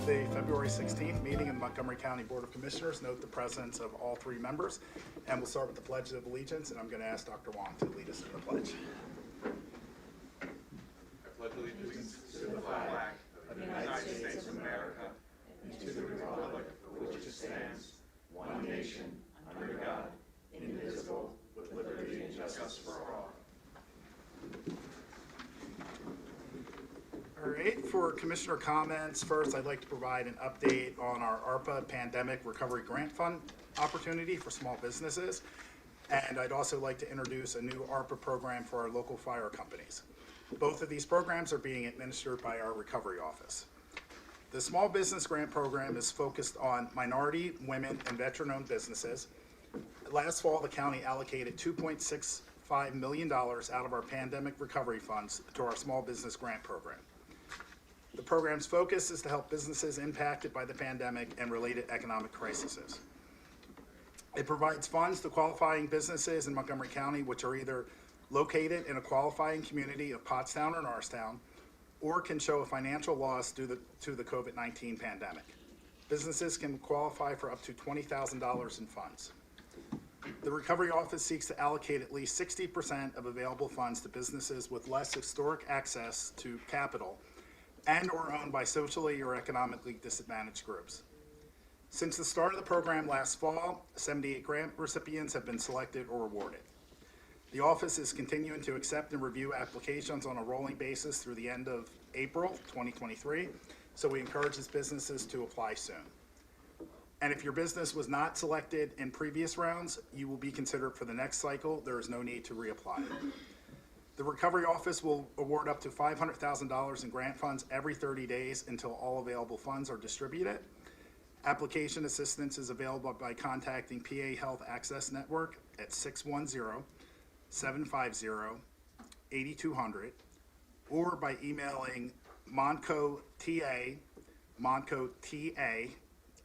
the February 16th meeting of the Montgomery County Board of Commissioners. Note the presence of all three members. And we'll start with the Pledge of Allegiance, and I'm going to ask Dr. Wang to lead us in the pledge. I pledge allegiance to the flag of the United States of America and to the republic for which it stands, one nation, under God, indivisible, with liberty and justice for all. All right, for Commissioner comments, first I'd like to provide an update on our ARPA Pandemic Recovery Grant Fund opportunity for small businesses. And I'd also like to introduce a new ARPA program for our local fire companies. Both of these programs are being administered by our recovery office. The Small Business Grant Program is focused on minority, women, and veteran-owned businesses. Last fall, the county allocated $2.65 million out of our pandemic recovery funds to our Small Business Grant Program. The program's focus is to help businesses impacted by the pandemic and related economic crises. It provides funds to qualifying businesses in Montgomery County which are either located in a qualifying community of Pottstown or Norristown, or can show a financial loss due to the COVID-19 pandemic. Businesses can qualify for up to $20,000 in funds. The Recovery Office seeks to allocate at least 60% of available funds to businesses with less historic access to capital and or owned by socially or economically disadvantaged groups. Since the start of the program last fall, 78 grant recipients have been selected or awarded. The office is continuing to accept and review applications on a rolling basis through the end of April 2023, so we encourage these businesses to apply soon. And if your business was not selected in previous rounds, you will be considered for the next cycle. There is no need to reapply. The Recovery Office will award up to $500,000 in grant funds every 30 days until all available funds are distributed. Application assistance is available by contacting PA Health Access Network at 610-750-8200 or by emailing moncota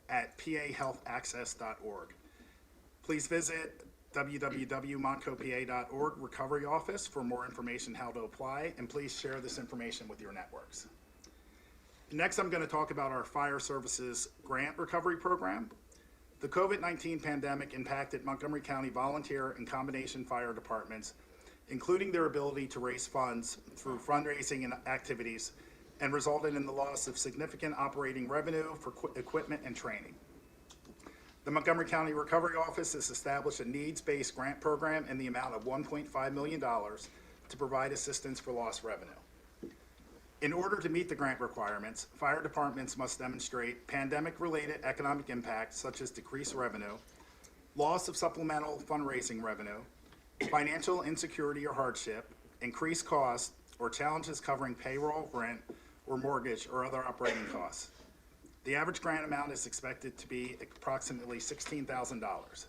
at pahealthaccess.org. Please visit www.montcopa.org Recovery Office for more information how to apply, and please share this information with your networks. Next, I'm going to talk about our Fire Services Grant Recovery Program. The COVID-19 pandemic impacted Montgomery County volunteer and combination fire departments, including their ability to raise funds through fundraising and activities, and resulted in the loss of significant operating revenue for equipment and training. The Montgomery County Recovery Office has established a needs-based grant program in the amount of $1.5 million to provide assistance for lost revenue. In order to meet the grant requirements, fire departments must demonstrate pandemic-related economic impacts such as decreased revenue, loss of supplemental fundraising revenue, financial insecurity or hardship, increased costs, or challenges covering payroll, rent, or mortgage or other operating costs. The average grant amount is expected to be approximately $16,000.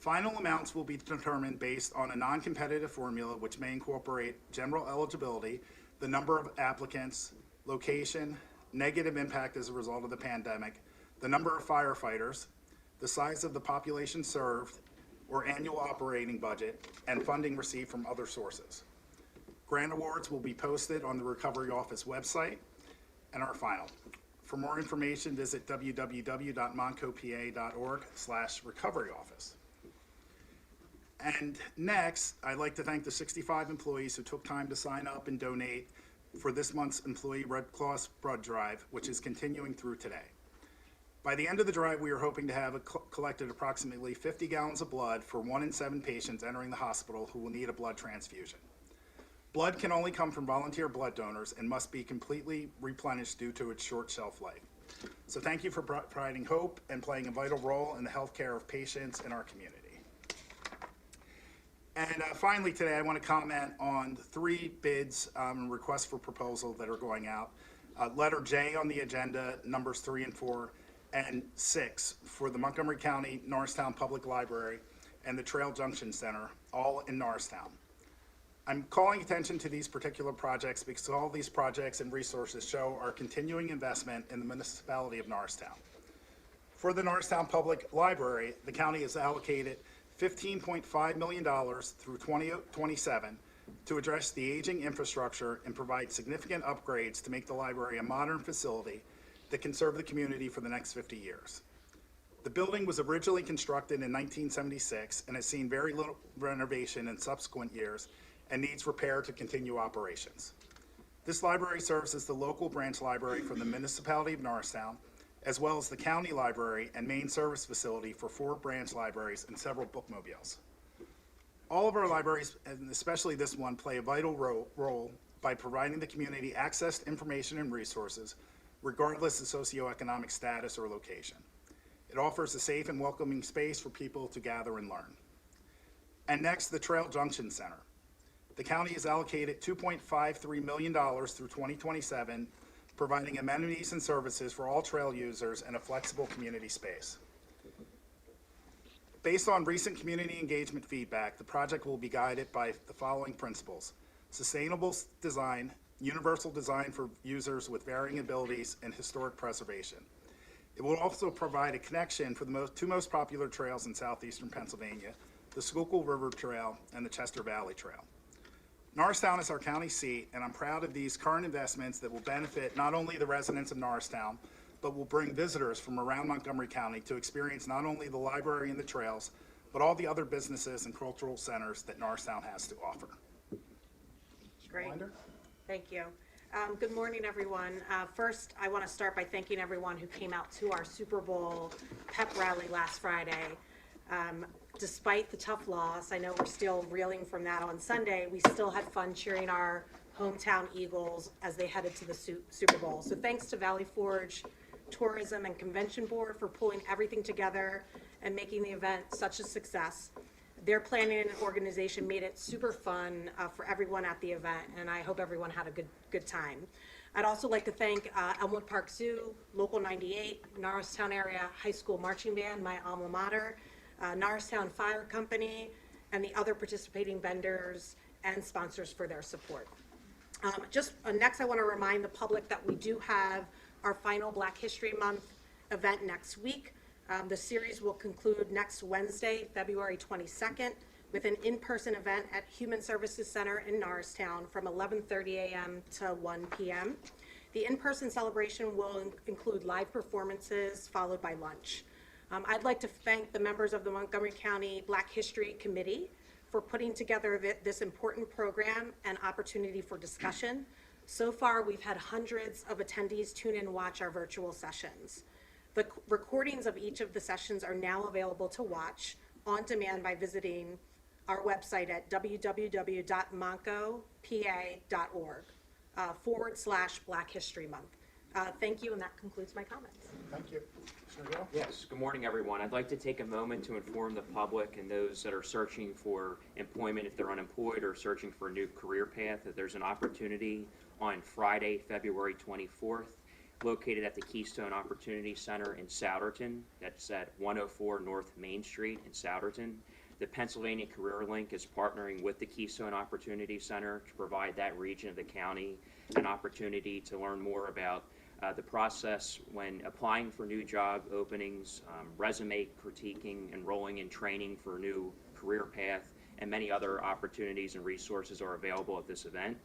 Final amounts will be determined based on a non-competitive formula which may incorporate general eligibility, the number of applicants, location, negative impact as a result of the pandemic, the number of firefighters, the size of the population served, or annual operating budget, and funding received from other sources. Grant awards will be posted on the Recovery Office website and are final. For more information, visit www.montcopa.org/recoveryoffice. And next, I'd like to thank the 65 employees who took time to sign up and donate for this month's Employee Red Cross Blood Drive, which is continuing through today. By the end of the drive, we are hoping to have collected approximately 50 gallons of blood for 1 in 7 patients entering the hospital who will need a blood transfusion. Blood can only come from volunteer blood donors and must be completely replenished due to its short shelf life. So thank you for providing hope and playing a vital role in the health care of patients in our community. And finally today, I want to comment on 3 bids and requests for proposal that are going out. Letter J on the agenda, numbers 3 and 4, and 6 for the Montgomery County Norristown Public Library and the Trail Junction Center, all in Norristown. I'm calling attention to these particular projects because all these projects and resources show our continuing investment in the municipality of Norristown. For the Norristown Public Library, the county has allocated $15.5 million through 2027 to address the aging infrastructure and provide significant upgrades to make the library a modern facility that can serve the community for the next 50 years. The building was originally constructed in 1976 and has seen very little renovation in subsequent years and needs repair to continue operations. This library serves as the local branch library for the municipality of Norristown, as well as the county library and main service facility for 4 branch libraries and several bookmobiles. All of our libraries, and especially this one, play a vital role by providing the community access to information and resources, regardless of socioeconomic status or location. It offers a safe and welcoming space for people to gather and learn. And next, the Trail Junction Center. The county has allocated $2.53 million through 2027, providing amenities and services for all trail users and a flexible community space. Based on recent community engagement feedback, the project will be guided by the following principles: sustainable design, universal design for users with varying abilities, and historic preservation. It will also provide a connection for the two most popular trails in southeastern Pennsylvania, the Schuylkill River Trail and the Chester Valley Trail. Norristown is our county seat, and I'm proud of these current investments that will benefit not only the residents of Norristown, but will bring visitors from around Montgomery County to experience not only the library and the trails, but all the other businesses and cultural centers that Norristown has to offer. Great. Reminder? Thank you. Good morning, everyone. First, I want to start by thanking everyone who came out to our Super Bowl pep rally last Friday. Despite the tough loss, I know we're still reeling from that on Sunday, we still had fun cheering our hometown Eagles as they headed to the Super Bowl. So thanks to Valley Forge Tourism and Convention Board for pulling everything together and making the event such a success. Their planning and organization made it super fun for everyone at the event, and I hope everyone had a good time. I'd also like to thank Elmwood Park Zoo, Local 98, Norristown Area High School Marching Band, my alma mater, Norristown Fire Company, and the other participating vendors and sponsors for their support. Next, I want to remind the public that we do have our final Black History Month event next week. The series will conclude next Wednesday, February 22nd, with an in-person event at Human Services Center in Norristown from 11:30 a.m. to 1 p.m. The in-person celebration will include live performances followed by lunch. I'd like to thank the members of the Montgomery County Black History Committee for putting together this important program and opportunity for discussion. So far, we've had hundreds of attendees tune in and watch our virtual sessions. The recordings of each of the sessions are now available to watch on demand by visiting our website at www.moncopa.org/Black History Month. Thank you, and that concludes my comments. Thank you. Commissioner Gale? Yes, good morning, everyone. I'd like to take a moment to inform the public and those that are searching for employment, if they're unemployed or searching for a new career path, that there's an opportunity on Friday, February 24th, located at the Keystone Opportunity Center in Souderton. That's at 104 North Main Street in Souderton. The Pennsylvania Career Link is partnering with the Keystone Opportunity Center to provide that region of the county an opportunity to learn more about the process when applying for new job openings, resume critiquing, enrolling in training for a new career path, and many other opportunities and resources are available at this event.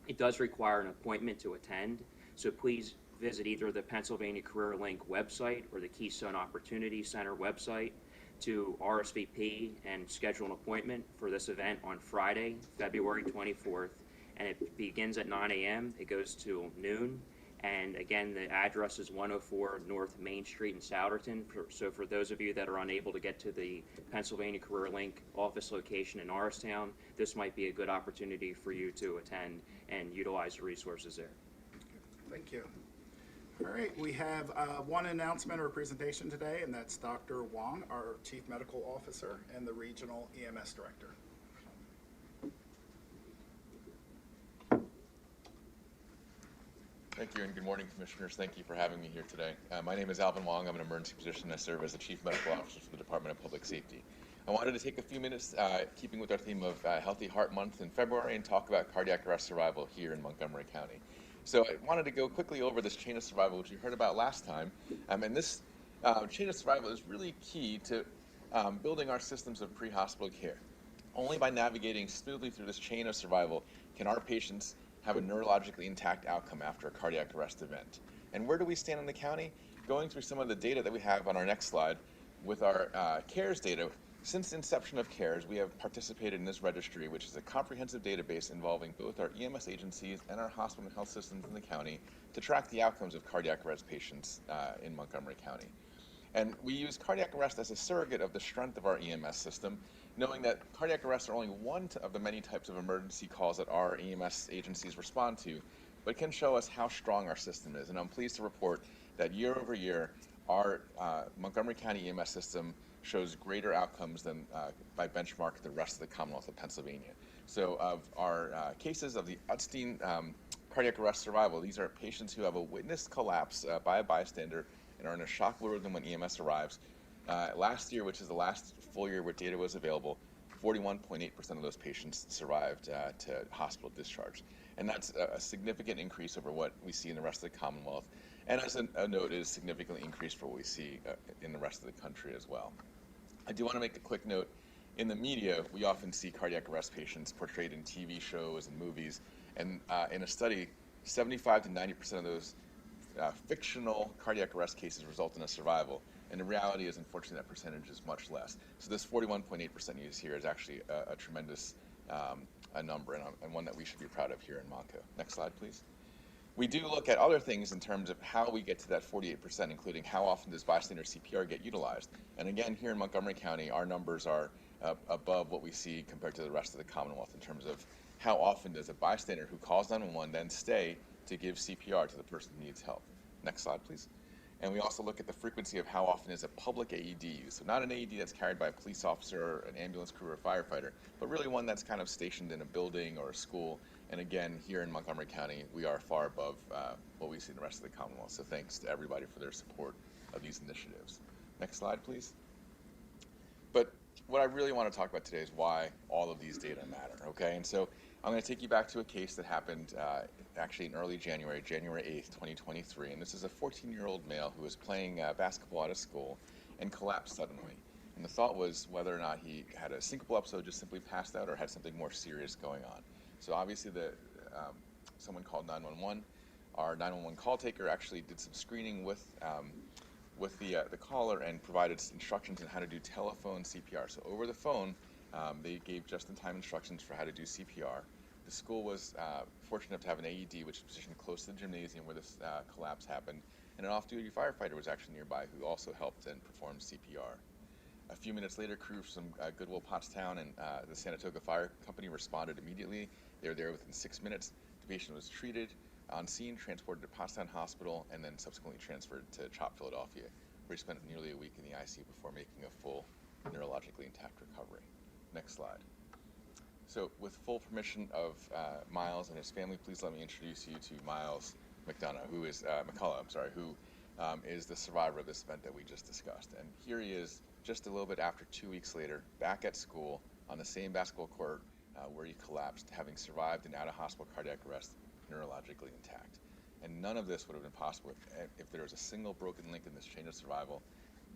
It does require an appointment to attend, so please visit either the Pennsylvania Career Link website or the Keystone Opportunity Center website to RSVP and schedule an appointment for this event on Friday, February 24th, and it begins at 9 a.m. It goes to noon. And again, the address is 104 North Main Street in Souderton. So for those of you that are unable to get to the Pennsylvania Career Link office location in Norristown, this might be a good opportunity for you to attend and utilize the resources there. Thank you. All right, we have one announcement or presentation today, and that's Dr. Wang, our Chief Medical Officer and the Regional EMS Director. Thank you, and good morning, Commissioners. Thank you for having me here today. My name is Alvin Wang. I'm an emergency physician. I serve as the Chief Medical Officer for the Department of Public Safety. I wanted to take a few minutes, keeping with our theme of Healthy Heart Month in February, and talk about cardiac arrest survival here in Montgomery County. So I wanted to go quickly over this chain of survival, which you heard about last time. And this chain of survival is really key to building our systems of pre-hospital care. Only by navigating smoothly through this chain of survival can our patients have a neurologically intact outcome after a cardiac arrest event. And where do we stand in the county? Going through some of the data that we have on our next slide with our CARES data. Since the inception of CARES, we have participated in this registry, which is a comprehensive database involving both our EMS agencies and our hospital and health systems in the county to track the outcomes of cardiac arrest patients in Montgomery County. And we use cardiac arrest as a surrogate of the strength of our EMS system, knowing that cardiac arrests are only one of the many types of emergency calls that our EMS agencies respond to, but can show us how strong our system is. And I'm pleased to report that year over year, our Montgomery County EMS system shows greater outcomes than by benchmark the rest of the Commonwealth of Pennsylvania. So of our cases of the Stein cardiac arrest survival, these are patients who have a witnessed collapse by a bystander and are in a shock lower than when EMS arrives. Last year, which is the last full year where data was available, 41.8% of those patients survived to hospital discharge. And that's a significant increase over what we see in the rest of the Commonwealth. And as a note, it is significantly increased for what we see in the rest of the country as well. I do want to make a quick note. In the media, we often see cardiac arrest patients portrayed in TV shows and movies. And in a study, 75 to 90% of those fictional cardiac arrest cases result in a survival. And the reality is, unfortunately, that percentage is much less. So this 41.8% use here is actually a tremendous number and one that we should be proud of here in Monco. Next slide, please. We do look at other things in terms of how we get to that 48%, including how often does bystander CPR get utilized. And again, here in Montgomery County, our numbers are above what we see compared to the rest of the Commonwealth in terms of how often does a bystander who calls 911 then stay to give CPR to the person who needs help. Next slide, please. And we also look at the frequency of how often is a public AED used. So not an AED that's carried by a police officer, an ambulance crew, or a firefighter, but really one that's kind of stationed in a building or a school. And again, here in Montgomery County, we are far above what we see in the rest of the Commonwealth. So thanks to everybody for their support of these initiatives. Next slide, please. But what I really want to talk about today is why all of these data matter, okay? And so I'm going to take you back to a case that happened actually in early January, January 8th, 2023. And this is a 14-year-old male who was playing basketball at a school and collapsed suddenly. And the thought was whether or not he had a syncopal episode, just simply passed out, or had something more serious going on. So obviously someone called 911. Our 911 call taker actually did some screening with the caller and provided instructions on how to do telephone CPR. So over the phone, they gave just-in-time instructions for how to do CPR. The school was fortunate enough to have an AED, which was positioned close to the gymnasium where this collapse happened, and an off-duty firefighter was actually nearby who also helped and performed CPR. A few minutes later, crews from Goodwill, Pottstown, and the Saratoga Fire Company responded immediately. They were there within 6 minutes. The patient was treated on scene, transported to Pottstown Hospital, and then subsequently transferred to CHOP Philadelphia, where he spent nearly a week in the ICU before making a full neurologically intact recovery. Next slide. So with full permission of Miles and his family, please let me introduce you to Miles McCullough, who is the survivor of this event that we just discussed. And here he is just a little bit after 2 weeks later, back at school on the same basketball court where he collapsed, having survived an out-of-hospital cardiac arrest, neurologically intact. And none of this would have been possible if there was a single broken link in this chain of survival.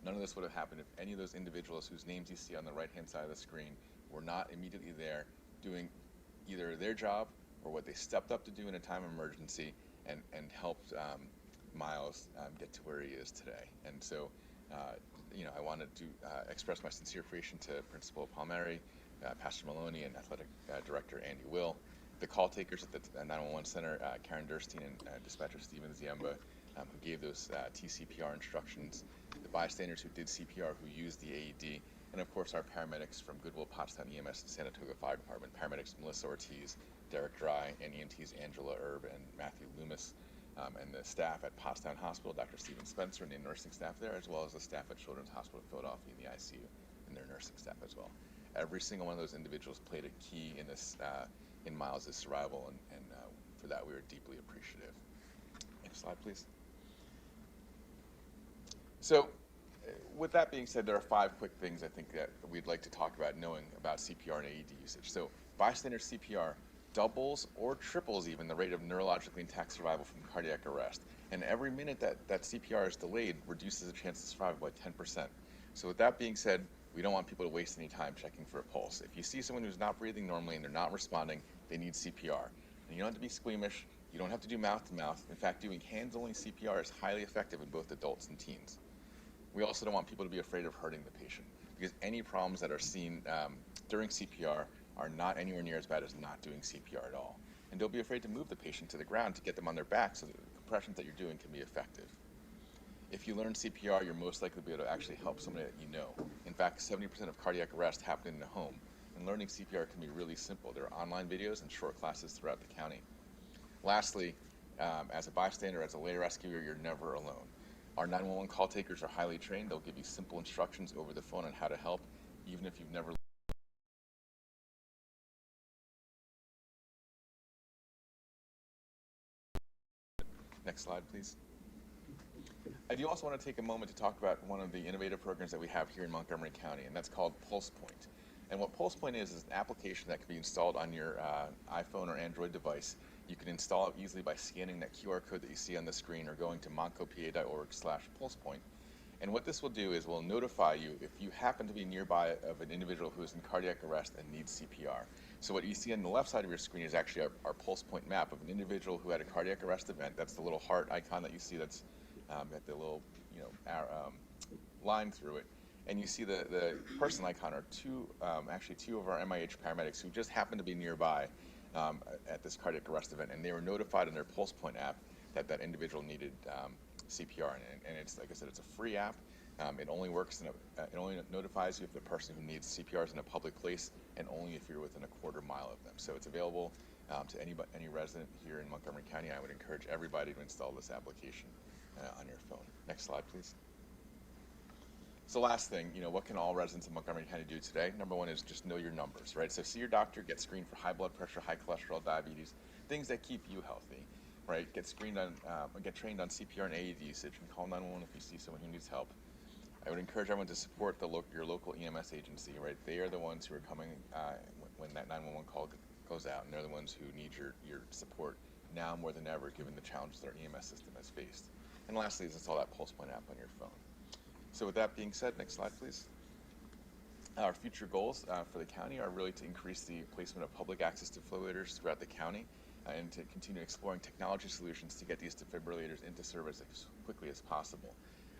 None of this would have happened if any of those individuals whose names you see on the right-hand side of the screen were not immediately there doing either their job or what they stepped up to do in a time of emergency and helped Miles get to where he is today. And so, I wanted to express my sincere appreciation to Principal Palmieri, Pastor Maloney, and Athletic Director Andy Will, the call takers at the 911 Center, Karen Durstein and Dispatcher Steven Ziemba, who gave those TCPR instructions, the bystanders who did CPR, who used the AED, and of course our paramedics from Goodwill, Pottstown EMS, and Saratoga Fire Department, paramedics Melissa Ortiz, Derek Dry, and EMTs Angela Erb and Matthew Loomis, and the staff at Pottstown Hospital, Dr. Stephen Spencer and the nursing staff there, as well as the staff at Children's Hospital of Philadelphia in the ICU and their nursing staff as well. Every single one of those individuals played a key in this, in Miles' survival, and for that we are deeply appreciative. Next slide, please. So, with that being said, there are 5 quick things I think that we'd like to talk about knowing about CPR and AED usage. So, bystander CPR doubles or triples even the rate of neurologically intact survival from cardiac arrest. And every minute that CPR is delayed reduces the chance of survival by 10%. So with that being said, we don't want people to waste any time checking for a pulse. If you see someone who's not breathing normally and they're not responding, they need CPR. And you don't have to be squeamish. You don't have to do mouth-to-mouth. In fact, doing hands-only CPR is highly effective in both adults and teens. We also don't want people to be afraid of hurting the patient, because any problems that are seen during CPR are not anywhere near as bad as not doing CPR at all. And don't be afraid to move the patient to the ground to get them on their back so that the compressions that you're doing can be effective. If you learn CPR, you're most likely to be able to actually help somebody that you know. In fact, 70% of cardiac arrest happen in the home, and learning CPR can be really simple. There are online videos and short classes throughout the county. Lastly, as a bystander, as a lay rescuer, you're never alone. Our 911 call takers are highly trained. They'll give you simple instructions over the phone on how to help, even if you've never. Next slide, please. I do also want to take a moment to talk about one of the innovative programs that we have here in Montgomery County, and that's called PulsePoint. And what PulsePoint is an application that can be installed on your iPhone or Android device. You can install it easily by scanning that QR code that you see on the screen or going to montcopa.org/PulsePoint. And what this will do is will notify you if you happen to be nearby of an individual who is in cardiac arrest and needs CPR. So what you see on the left side of your screen is actually our PulsePoint map of an individual who had a cardiac arrest event. That's the little heart icon that you see that's got the little line through it. And you see the person icon are actually two of our MIH paramedics who just happened to be nearby at this cardiac arrest event, and they were notified in their PulsePoint app that that individual needed CPR, and it's, like I said, it's a free app. It only works it only notifies you if the person who needs CPR is in a public place, and only if you're within a quarter mile of them. So it's available to any resident here in Montgomery County. I would encourage everybody to install this application on your phone. Next slide, please. So last thing, what can all residents of Montgomery County do today? Number one is just know your numbers, right? So see your doctor, get screened for high blood pressure, high cholesterol, diabetes, things that keep you healthy, right? Get screened on, get trained on CPR and AED usage, and call 911 if you see someone who needs help. I would encourage everyone to support your local EMS agency, right? They are the ones who are coming when that 911 call goes out, and they're the ones who need your support now more than ever, given the challenges that our EMS system has faced. And lastly is install that PulsePoint app on your phone. So with that being said, next slide, please. Our future goals for the county are really to increase the placement of public access defibrillators throughout the county and to continue exploring technology solutions to get these defibrillators into service as quickly as possible.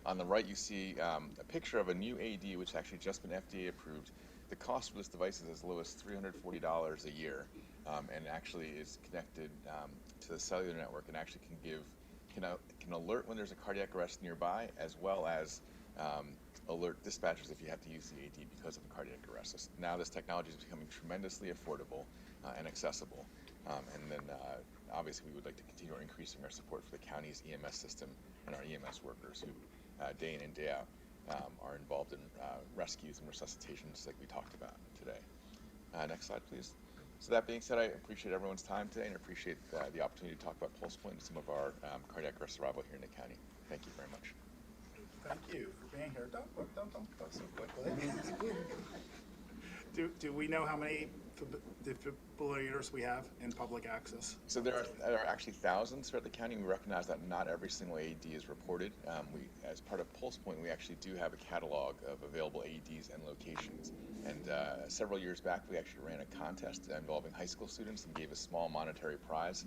On the right, you see a picture of a new AED, which has actually just been FDA approved. The cost for this device is as low as $340 a year, and actually is connected to the cellular network and actually can alert when there's a cardiac arrest nearby, as well as alert dispatchers if you have to use the AED because of a cardiac arrest. So now this technology is becoming tremendously affordable and accessible. And then obviously we would like to continue increasing our support for the county's EMS system and our EMS workers who day in and day out are involved in rescues and resuscitations like we talked about today. Next slide, please. So that being said, I appreciate everyone's time today and appreciate the opportunity to talk about PulsePoint and some of our cardiac arrest survival here in the county. Thank you very much. Thank you for being here. Don't go so quickly. Do we know how many defibrillators we have in public access? So there are actually thousands throughout the county. We recognize that not every single AED is reported. As part of PulsePoint, we actually do have a catalog of available AEDs and locations. And several years back, we actually ran a contest involving high school students and gave a small monetary prize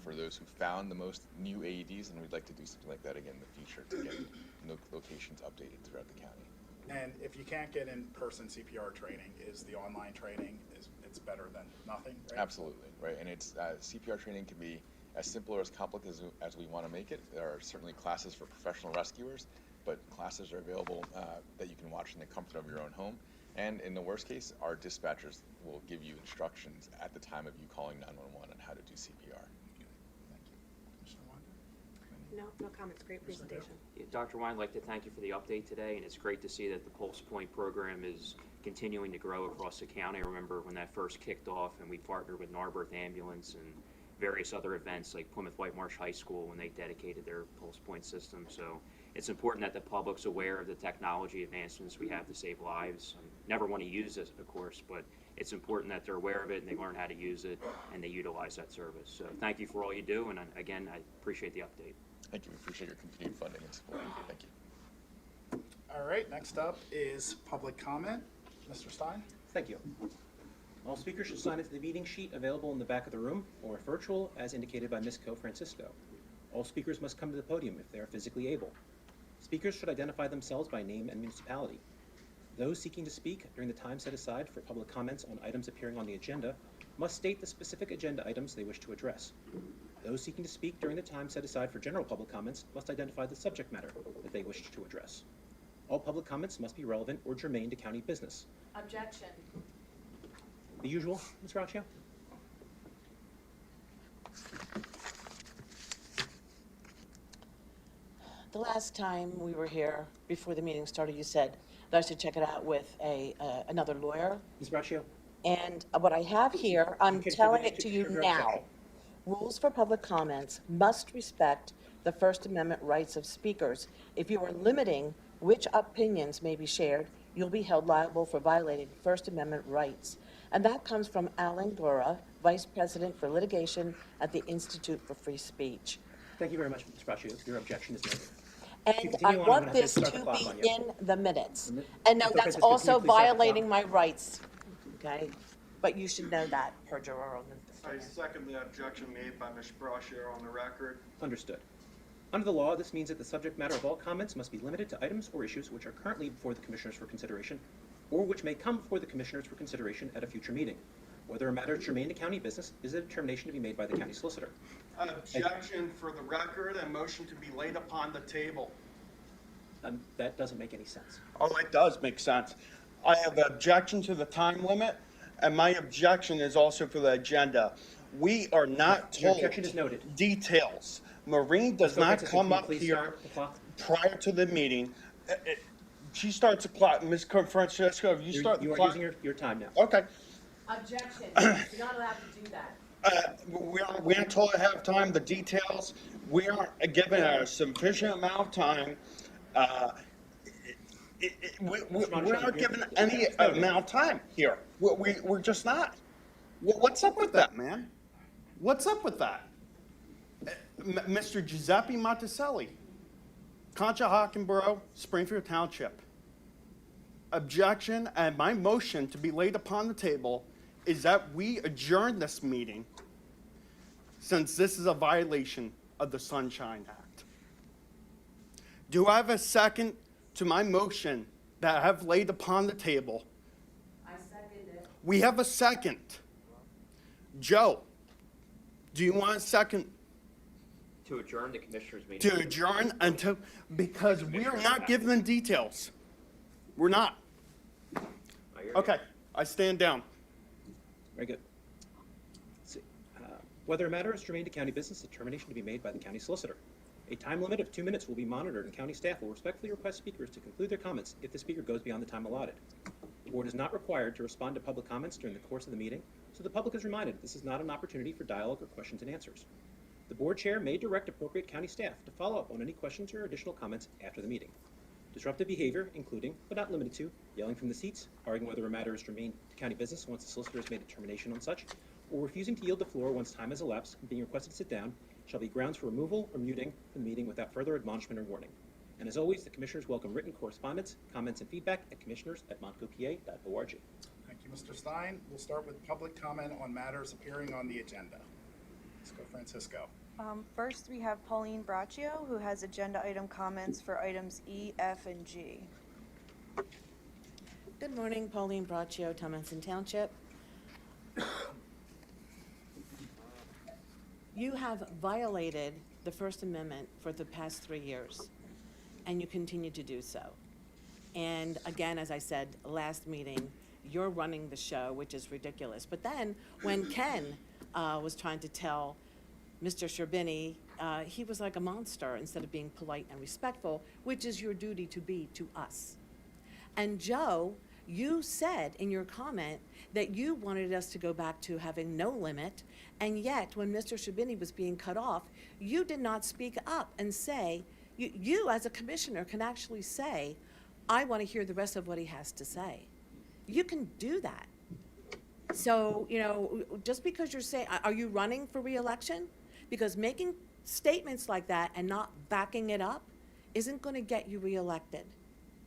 for those who found the most new AEDs, and we'd like to do something like that again in the future to get locations updated throughout the county. And if you can't get in-person CPR training, is the online training it's better than nothing, right? Absolutely, right. And it's CPR training can be as simple or as complicated as we want to make it. There are certainly classes for professional rescuers, but classes are available that you can watch in the comfort of your own home. And in the worst case, our dispatchers will give you instructions at the time of you calling 911 on how to do CPR. Thank you. Commissioner Wang? No comments. Great presentation. Dr. Wang, I'd like to thank you for the update today, and it's great to see that the PulsePoint program is continuing to grow across the county. I remember when that first kicked off, and we partnered with Narberth Ambulance and various other events like Plymouth White Marsh High School when they dedicated their PulsePoint system. So it's important that the public's aware of the technology advancements we have to save lives. I never want to use this, of course, but it's important that they're aware of it and they learn how to use it and they utilize that service. So thank you for all you do, and again, I appreciate the update. Thank you. We appreciate your continued funding and support. Thank you. All right, next up is public comment. Mr. Stein? Thank you. All speakers should sign into the meeting sheet available in the back of the room or if virtual as indicated by Ms. Co-Francisco. All speakers must come to the podium if they are physically able. Speakers should identify themselves by name and municipality. Those seeking to speak during the time set aside for public comments on items appearing on the agenda must state the specific agenda items they wish to address. Those seeking to speak during the time set aside for general public comments must identify the subject matter that they wish to address. All public comments must be relevant or germane to county business. Objection. The usual, Ms. Braccio? The last time we were here, before the meeting started, you said that I should check it out with another lawyer. Ms. Braccio? And what I have here, I'm Okay, telling to- it to to- you to- now. Rules for public comments must respect the First Amendment rights of speakers. If you are limiting which opinions may be shared, you'll be held liable for violating First Amendment rights. And that comes from Alan Gura, Vice President for Litigation at the Institute for Free Speech. Thank you very much, Ms. Braccio. Your objection is noted. And continue I on, I'm want gonna have to this start to the clock on be you. in the minutes. Mi- And no, Mr. that's Francisco, can you also please start the clock? violating my rights, okay? But you should know that, per Jarrell. I second the objection made by Ms. Brashier on the record. Understood. Under the law, this means that the subject matter of all comments must be limited to items or issues which are currently before the Commissioners for consideration, or which may come before the Commissioners for consideration at a future meeting. Whether a matter is germane to county business is a determination to be made by the county solicitor. An objection for the record and motion to be laid upon the table. That doesn't make any sense. Oh, it does make sense. I have an objection to the time limit, and my objection is also for the agenda. We are not Your told objection is noted. details. Maureen does Mr. not Francisco, come can you up please here start the clock? prior to the meeting. She starts the clock. Ms. Francisco, if you start the You are clock. using your time now. Okay. Objection. You're not allowed to do that. We aren't told ahead of time the details. We aren't given a sufficient amount of time. We're not given any amount of time here. We're just not. What's up with that, man? What's up with that? Mr. Giuseppe Monticelli, Conshohocken, Springfield Township. Objection, and my motion to be laid upon the table is that we adjourn this meeting since this is a violation of the Sunshine Act. Do I have a second to my motion that I have laid upon the table? I second it. We have a second. Joe, do you want a second To adjourn the Commissioners' meeting. to adjourn until, because we are not given the details. We're not. I hear you. Okay, I stand down. Very good. See, whether a matter is germane to county business, determination to be made by the county solicitor. A time limit of 2 minutes will be monitored, and county staff will respectfully request speakers to conclude their comments if the speaker goes beyond the time allotted. The board is not required to respond to public comments during the course of the meeting, so the public is reminded this is not an opportunity for dialogue or questions and answers. The board chair may direct appropriate county staff to follow up on any questions or additional comments after the meeting. Disruptive behavior, including, but not limited to, yelling from the seats, arguing whether a matter is germane to county business once the solicitor has made a determination on such, or refusing to yield the floor once time has elapsed and being requested to sit down, shall be grounds for removal or muting from the meeting without further admonishment or warning. And as always, the Commissioners welcome written correspondence, comments, and feedback at commissioners@montgomery.org. Thank you, Mr. Stein. We'll start with public comment on matters appearing on the agenda. Let's go, Francisco. First, we have Pauline Braccio, who has agenda item comments for items E, F, and G. Good morning, Pauline Braccio, Tomlinson Township. You have violated the First Amendment for the past 3 years, and you continue to do so. And again, as I said last meeting, you're running the show, which is ridiculous. But then, when Ken was trying to tell Mr. Sherbini, he was like a monster instead of being polite and respectful, which is your duty to be to us. And Joe, you said in your comment that you wanted us to go back to having no limit, and yet when Mr. Sherbini was being cut off, you did not speak up and say, you as a commissioner can actually say, I want to hear the rest of what he has to say. You can do that. So, just because you're saying, are you running for reelection? Because making statements like that and not backing it up isn't going to get you reelected.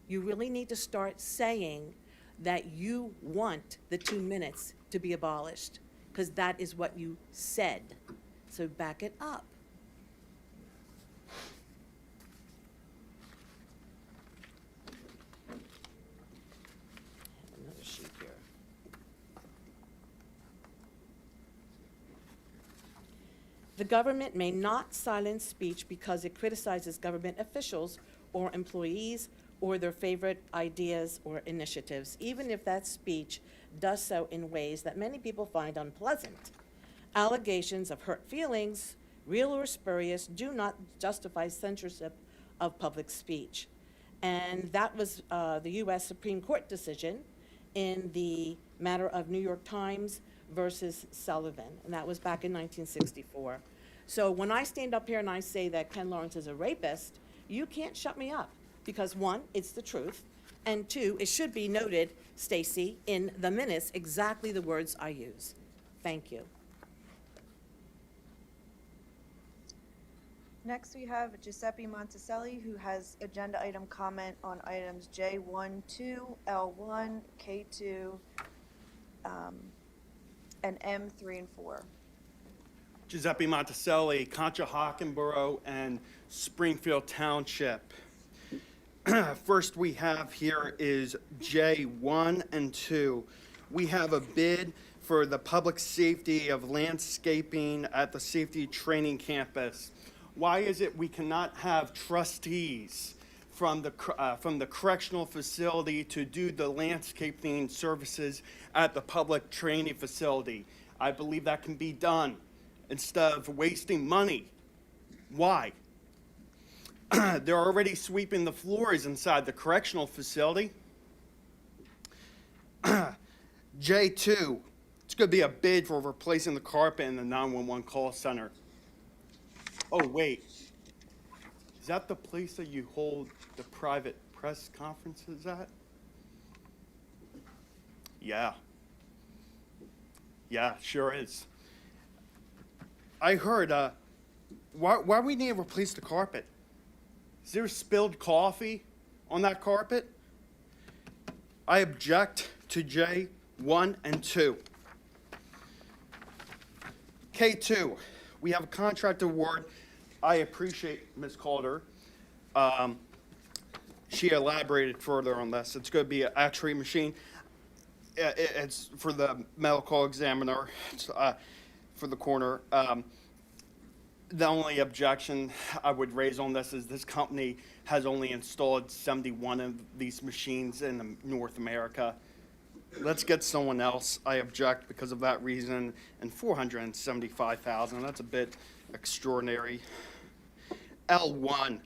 You really need to start saying that you want the 2 minutes to be abolished, because that is what you said. So back it up. Another sheet here. The government may not silence speech because it criticizes government officials or employees or their favorite ideas or initiatives, even if that speech does so in ways that many people find unpleasant. Allegations of hurt feelings, real or spurious, do not justify censorship of public speech. And that was the U.S. Supreme Court decision in the matter of New York Times versus Sullivan, and that was back in 1964. So when I stand up here and I say that Ken Lawrence is a rapist, you can't shut me up, because one, it's the truth, and two, it should be noted, Stacy, in the minutes, exactly the words I use. Thank you. Next, we have Giuseppe Monticelli, who has agenda item comment on items J1, 2, L1, K2, and M3 and 4. Giuseppe Monticelli, Conshohocken Borough and Springfield Township. First we have here is J1 and 2. We have a bid for the public safety of landscaping at the safety training campus. Why is it we cannot have trustees from the correctional facility to do the landscaping services at the public training facility? I believe that can be done instead of wasting money. Why? They're already sweeping the floors inside the correctional facility. J2, it's going to be a bid for replacing the carpet in the 911 call center. Oh, wait. Is that the place that you hold the private press conferences at? Yeah. Yeah, sure is. I heard, why we need to replace the carpet? Is there spilled coffee on that carpet? I object to J1 and 2. K2, we have a contract award. I appreciate Ms. Calder. She elaborated further on this. It's going to be an X-ray machine. It's for the medical examiner. It's, for the coroner. The only objection I would raise on this is this company has only installed 71 of these machines in North America. Let's get someone else. I object because of that reason. And $475,000, that's a bit extraordinary. L1,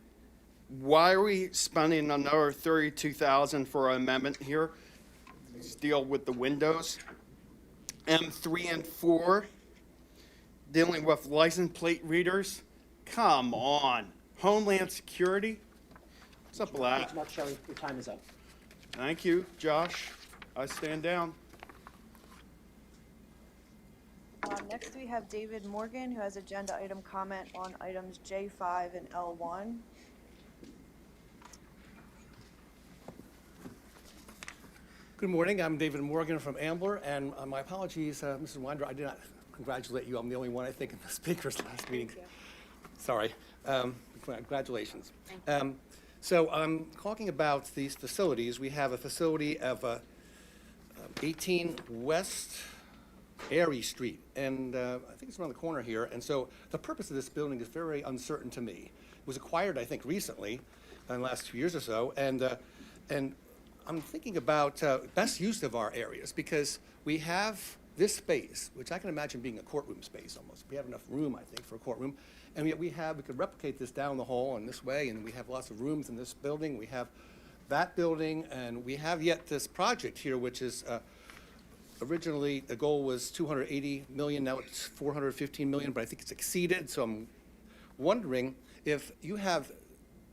why are we spending another $32,000 for an amendment here? Let's deal with the windows. M3 and 4, dealing with license plate readers. Come on. Homeland Security? What's up with that? Mark Shelley, your time is up. Thank you, Josh. I stand down. Next, we have David Morgan, who has agenda item comment on items J5 and L1. Good morning. I'm David Morgan from Ambler, and my apologies, Mrs. Winder, I did not congratulate you. I'm the only one, I think, in the speakers last meeting. you. Sorry. Congratulations. So I'm talking about these facilities. We have a facility of 18 West Airy Street, and I think it's around the corner here. And so the purpose of this building is very uncertain to me. It was acquired, I think, recently, in the last 2 years or so, and I'm thinking about best use of our areas, because we have this space, which I can imagine being a courtroom space almost. We have enough room, I think, for a courtroom. And yet we could replicate this down the hall in this way, and we have lots of rooms in this building. We have that building, and we have yet this project here, which is originally the goal was 280 million, now it's 415 million, but I think it's exceeded. So I'm wondering if you have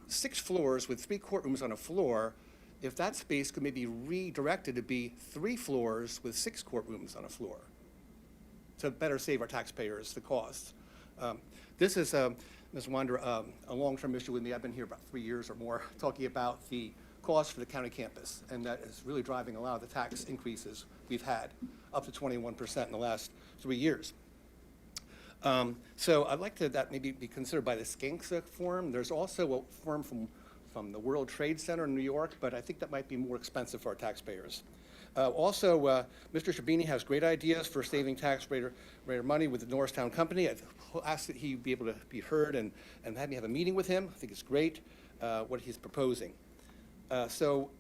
6 floors with 3 courtrooms on a floor, if that space could maybe redirected to be 3 floors with 6 courtrooms on a floor to better save our taxpayers the cost. This is, Ms. Wander, a long-term issue with me. I've been here about 3 years or more talking about the cost for the county campus, and that is really driving a lot of the tax increases we've had. up to 21% in the last 3 years. So I'd like to that maybe be considered by the Skinks Forum. There's also a forum from the World Trade Center in New York, but I think that might be more expensive for our taxpayers. Also, Mr. Sherbini has great ideas for saving taxpayer money with the Norristown company. I've asked that he be able to be heard and have me have a meeting with him. I think it's great what he's proposing. So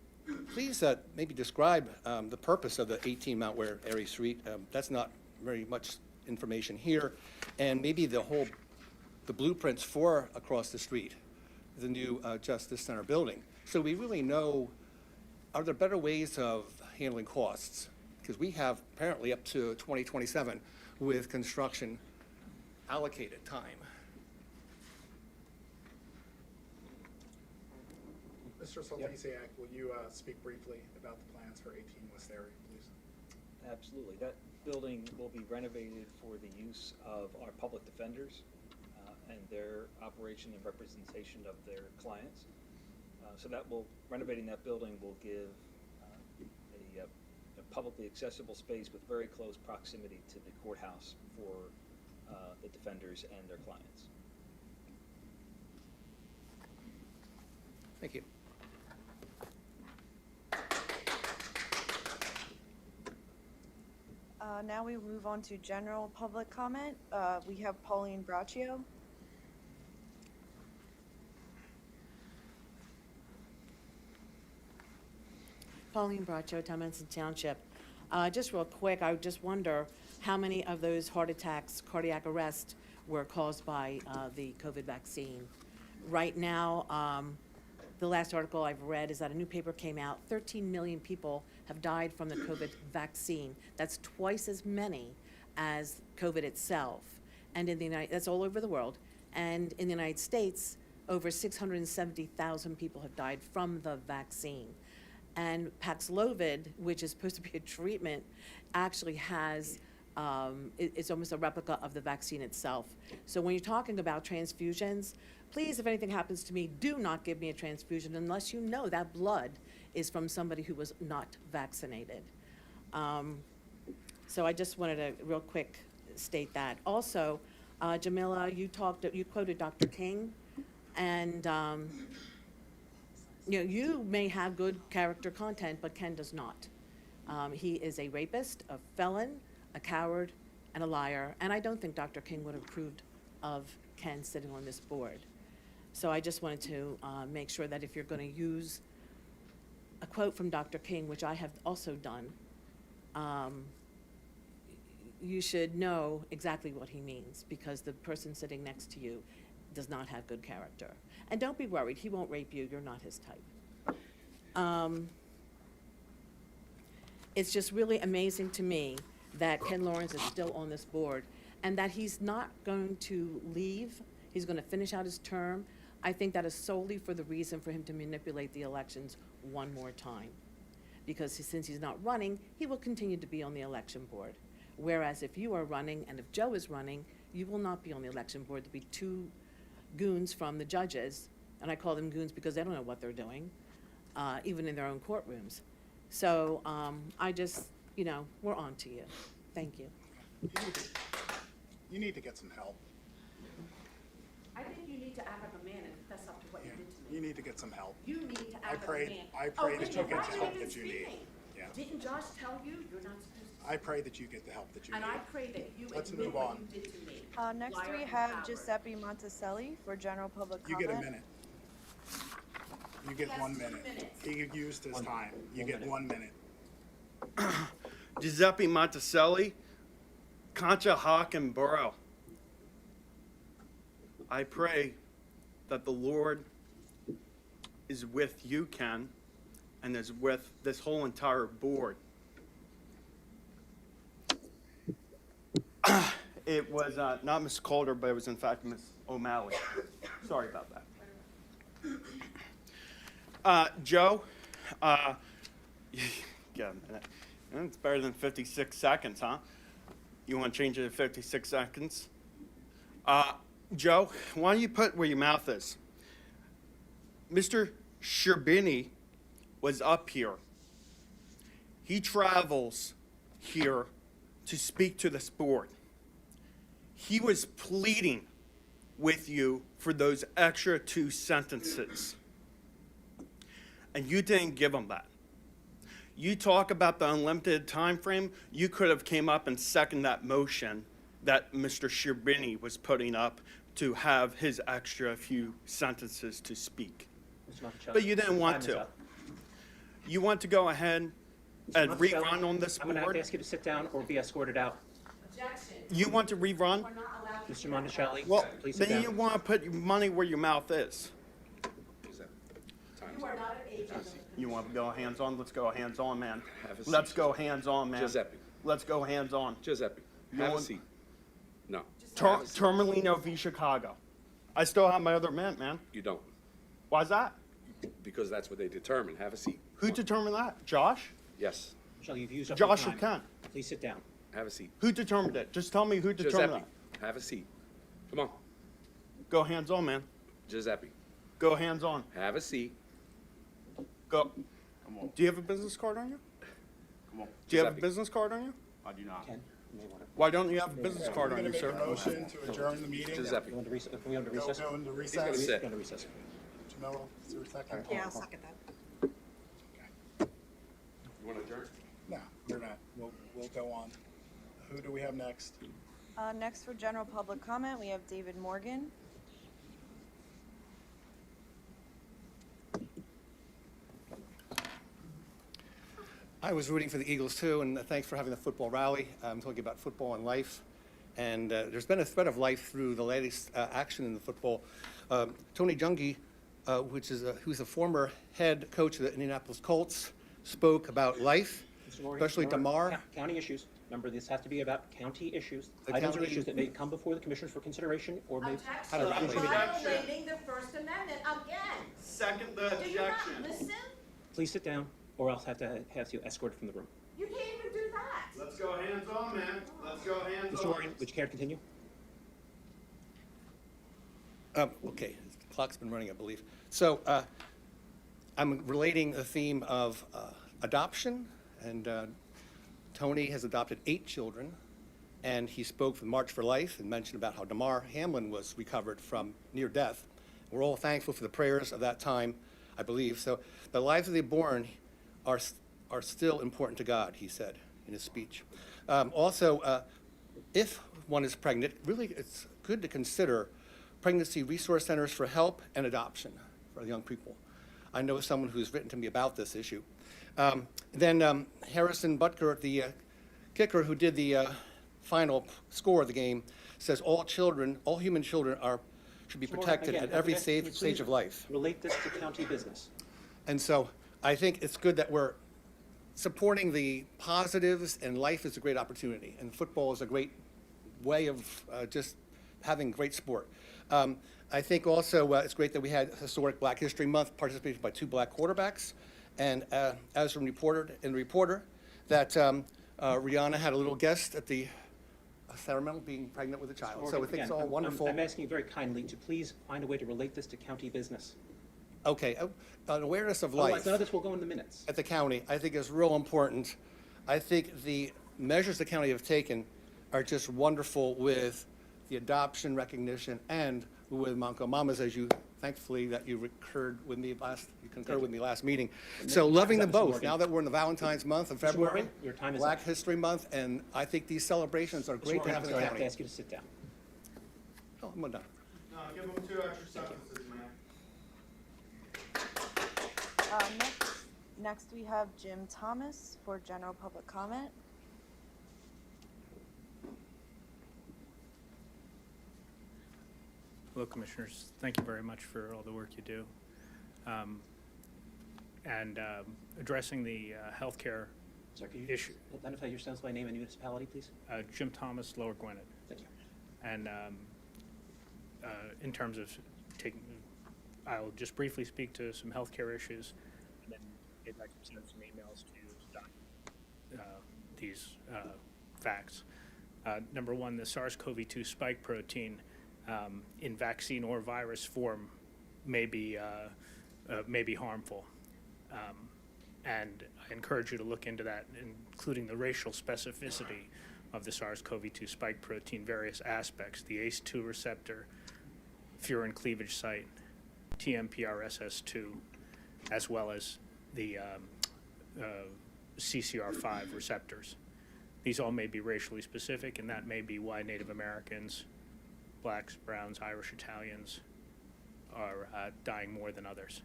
please maybe describe the purpose of the 18 Mount Ware Airy Street. That's not very much information here. And maybe the blueprints for across the street, the new Justice Center building. So we really know, are there better ways of handling costs? Because we have apparently up to 2027 with construction allocated time. Mr. Solicitor, will you speak briefly about the plans for 18 West Airy, please? Absolutely. That building will be renovated for the use of our public defenders and their operation and representation of their clients. So renovating that building will give a publicly accessible space with very close proximity to the courthouse for the defenders and their clients. Thank you. Now we move on to general public comment. We have Pauline Braccio. Pauline Braccio, Township Township. Just real quick, I just wonder how many of those heart attacks, cardiac arrests were caused by the COVID vaccine. Right now, the last article I've read is that a new paper came out, 13 million people have died from the COVID vaccine. That's twice as many as COVID itself. And that's all over the world. And in the United States, over 670,000 people have died from the vaccine. And Paxlovid, which is supposed to be a treatment, actually has, it's almost a replica of the vaccine itself. So when you're talking about transfusions, please, if anything happens to me, do not give me a transfusion unless you know that blood is from somebody who was not vaccinated. So I just wanted to real quick state that. Also, Jamila, you quoted Dr. King, and you may have good character content, but Ken does not. He is a rapist, a felon, a coward, and a liar, and I don't think Dr. King would have approved of Ken sitting on this board. So I just wanted to make sure that if you're going to use a quote from Dr. King, which I have also done, you should know exactly what he means, because the person sitting next to you does not have good character. And don't be worried, he won't rape you, you're not his type. It's just really amazing to me that Ken Lawrence is still on this board and that he's not going to leave. He's going to finish out his term. I think that is solely for the reason for him to manipulate the elections one more time. Because since he's not running, he will continue to be on the election board. Whereas if you are running and if Joe is running, you will not be on the election board. There'll be two goons from the judges, and I call them goons because they don't know what they're doing, even in their own courtrooms. So I just, we're on to you. Thank you. You need to get some help. I think you need to act like a man and fess up to what you did to me. You need to get some help. You need to I act like a pray- man. I pray that you wait, get why the are help even that you need. speaking? Yeah. Didn't Josh tell you you're not supposed to? I pray that you get the help that you And need. I pray that you Let's admit move what on. you did to me. Next Liar we and have coward. Giuseppe Monticelli for general public You comment. get a minute. You get He has 1 2 minute. minutes. He used his time. You get 1 minute. Giuseppe Monticelli, Concha, Hawk, and Borough. I pray that the Lord is with you, Ken, and is with this whole entire board. It was not Miss Calder, but it was in fact Miss O'Malley. Sorry about that. Joe, yeah, a minute. It's better than 56 seconds, huh? You want to change it to 56 seconds? Joe, why don't you put where your mouth is? Mr. Sherbini was up here. He travels here to speak to this board. He was pleading with you for those extra 2 sentences. And you didn't give him that. You talk about the unlimited time frame. You could have came up and seconded that motion that Mr. Sherbini was putting up to have his extra few sentences to speak. Mr. Monticelli, But you didn't want time is to. up. You want to go ahead and Monticelli, rerun on this I'm going to have to board? ask you to sit down or be escorted out. You want to rerun? Mr. Monticelli, Well, please sit then down. you want to put your money where your mouth is. You want to go hands-on? Let's go hands-on, man. Have a Let's seat. go hands-on, man. Giuseppe. Let's go hands-on. Giuseppe, You have a want- seat. No, Termalino v. Chicago. I still have my other mint, man. you don't, Why's that? because that's what they determined. Have a seat. Who determined that? Josh? Yes, Michelle, you've used up your Josh or time. Ken? Please sit down. have a seat. Who determined it? Just tell me who determined Giuseppe, that. have a seat. Come on, Go hands-on, man. Giuseppe, Go hands-on. have a seat. Go. Do you have a business card on you? Do you have a Giuseppe. business card on you? Ken, you may want to, Why don't you have a business card on I'm you, gonna make sir? a motion to adjourn the meeting. Giuseppe, can we go into Go recess? go into gonna recess. sit. Go into recess. Jamila, is there a second? Yeah, I'll second that. you want to adjourn? No, we're not. We'll go on. Who do we have next? Next for general public comment, we have David Morgan. I was rooting for the Eagles too, and thanks for having the football rally. I'm talking about football and life. And there's been a thread of life through the latest action in the football. Tony Junge, who's a former head coach of the Indianapolis Colts, spoke about life, Mr. Moore, especially DeMar. County issues. Remember, this has to be about county issues. The Items or county- issues that may come before the commissioners for consideration or may. How to Objection, regulate you're violating the First Amendment again. Second the Do you not listen? Please sit down, or else have you escorted from the room. You can't even do that. Let's go hands-on, man. Let's go Mr. hands-on. Moore, would you care to continue? Okay, the clock's been running, I believe. So I'm relating the theme of adoption, and Tony has adopted 8 children, and he spoke for March for Life and mentioned about how DeMar Hamlin was recovered from near death. We're all thankful for the prayers of that time, I believe. So the lives of the born are still important to God, he said in his speech. Also, if one is pregnant, really it's good to consider pregnancy resource centers for help and adoption for young people. I know someone who's written to me about this issue. Then Harrison Butker, the kicker who did the final score of the game, says all human children should be Mr. Moore, protected again, at every can you stage please of life. Relate this to county business. And so I think it's good that we're supporting the positives, and life is a great opportunity, and football is a great way of just having great sport. I think also it's great that we had historic Black History Month participated by 2 black quarterbacks, and as reporter that Rihanna had a little guest at the ceremony being pregnant with a child. So I think it's all wonderful. I'm asking you very kindly to please find a way to relate this to county business. Okay, an awareness of Otherwise, life none of this will go in the minutes. at the county, I think is real important. I think the measures the county have taken are just wonderful with the adoption recognition and with Monco Mamas, as you, thankfully, that you concurred with me last meeting. So loving them Mr. both, Morgan. now that we're in the Valentine's month of Mr. February, Morgan, your time is Black up. History Month, and I think these celebrations are Mr. great to Morgan, have I'm in sorry, the I have to county. ask you to sit down. Oh, I'm done. No, give them 2 extra sentences, man. Next we have Jim Thomas for general public comment. Hello, Commissioners. Thank you very much for all the work you do. Addressing the healthcare Sir, could you issue. identify yourselves by name and municipality, please? Jim Thomas, Lower Gwinnett. Thank you. And in terms of taking, I'll just briefly speak to some healthcare issues, and then maybe I can send some emails to Stein, these facts. Number one, the SARS-CoV-2 spike protein in vaccine or virus form may be harmful. And I encourage you to look into that, including the racial specificity of the SARS-CoV-2 spike protein, various aspects, the ACE2 receptor, furin cleavage site, TMPRSS2, as well as the CCR5 receptors. These all may be racially specific, and that may be why Native Americans, blacks, browns, Irish, Italians are dying more than others.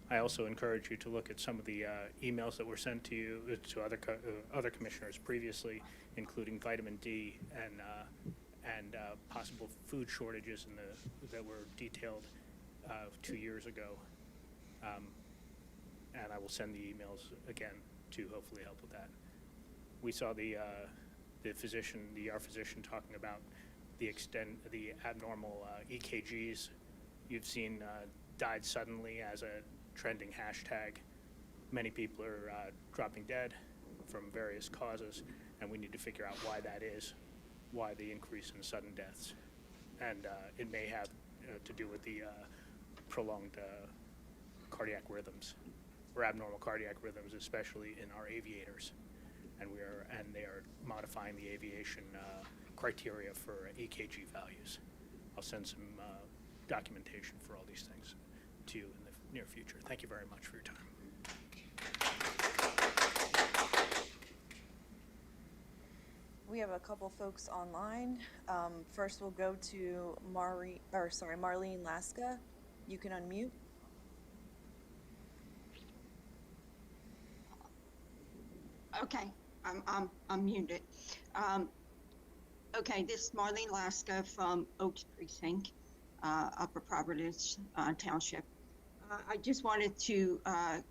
I also encourage you to look at some of the emails that were sent to you, to other commissioners previously, including vitamin D and possible food shortages that were detailed 2 years ago. And I will send the emails again to hopefully help with that. We saw the physician, the ER physician, talking about the abnormal EKGs you've seen died suddenly as a trending hashtag. Many people are dropping dead from various causes, and we need to figure out why that is, why the increase in sudden deaths. And it may have to do with the prolonged cardiac rhythms, or abnormal cardiac rhythms, especially in our aviators. And they are modifying the aviation criteria for EKG values. I'll send some documentation for all these things to you in the near future. Thank you very much for your time. We have a couple folks online. First, we'll go to Marlene Laska. You can unmute. Okay, I'm muted. Okay, this is Marlene Laska from Oaks Precinct, Upper Providence Township. I just wanted to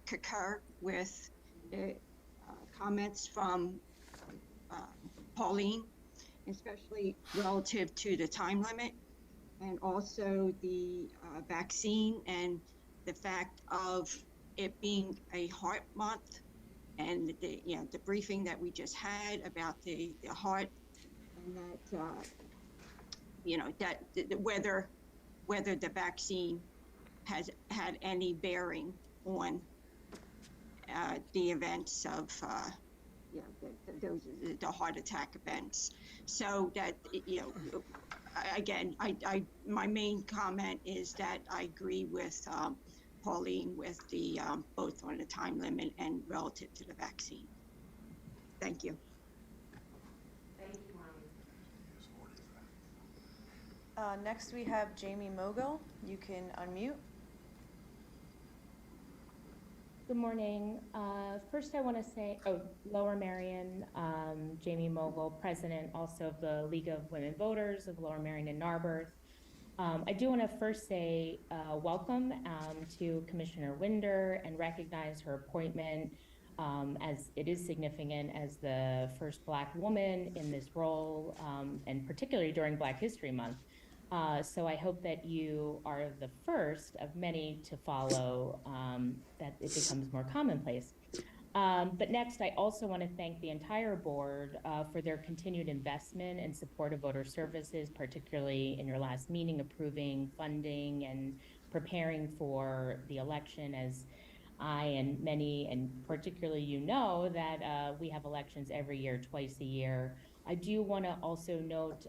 concur with the comments from Pauline, especially relative to the time limit, and also the vaccine and the fact of it being a heart month, and the briefing that we just had about the heart, and that whether the vaccine has had any bearing on the events of the heart attack events. So that, again, my main comment is that I agree with Pauline with the both on the time limit and relative to the vaccine. Thank you. Thank you, Marlene. Next, we have Jamie Mogul. You can unmute. Good morning. First I want to say, Lower Merion, Jamie Mogul, President also of the League of Women Voters of Lower Merion and Narberth. I do want to first say welcome to Commissioner Winder and recognize her appointment as it is significant as the first Black woman in this role, and particularly during Black History Month. So I hope that you are the first of many to follow, that it becomes more commonplace. But next, I also want to thank the entire board for their continued investment and support of voter services, particularly in your last meeting approving funding and preparing for the election, as I and many, and particularly that we have elections every year, twice a year. I do want to also note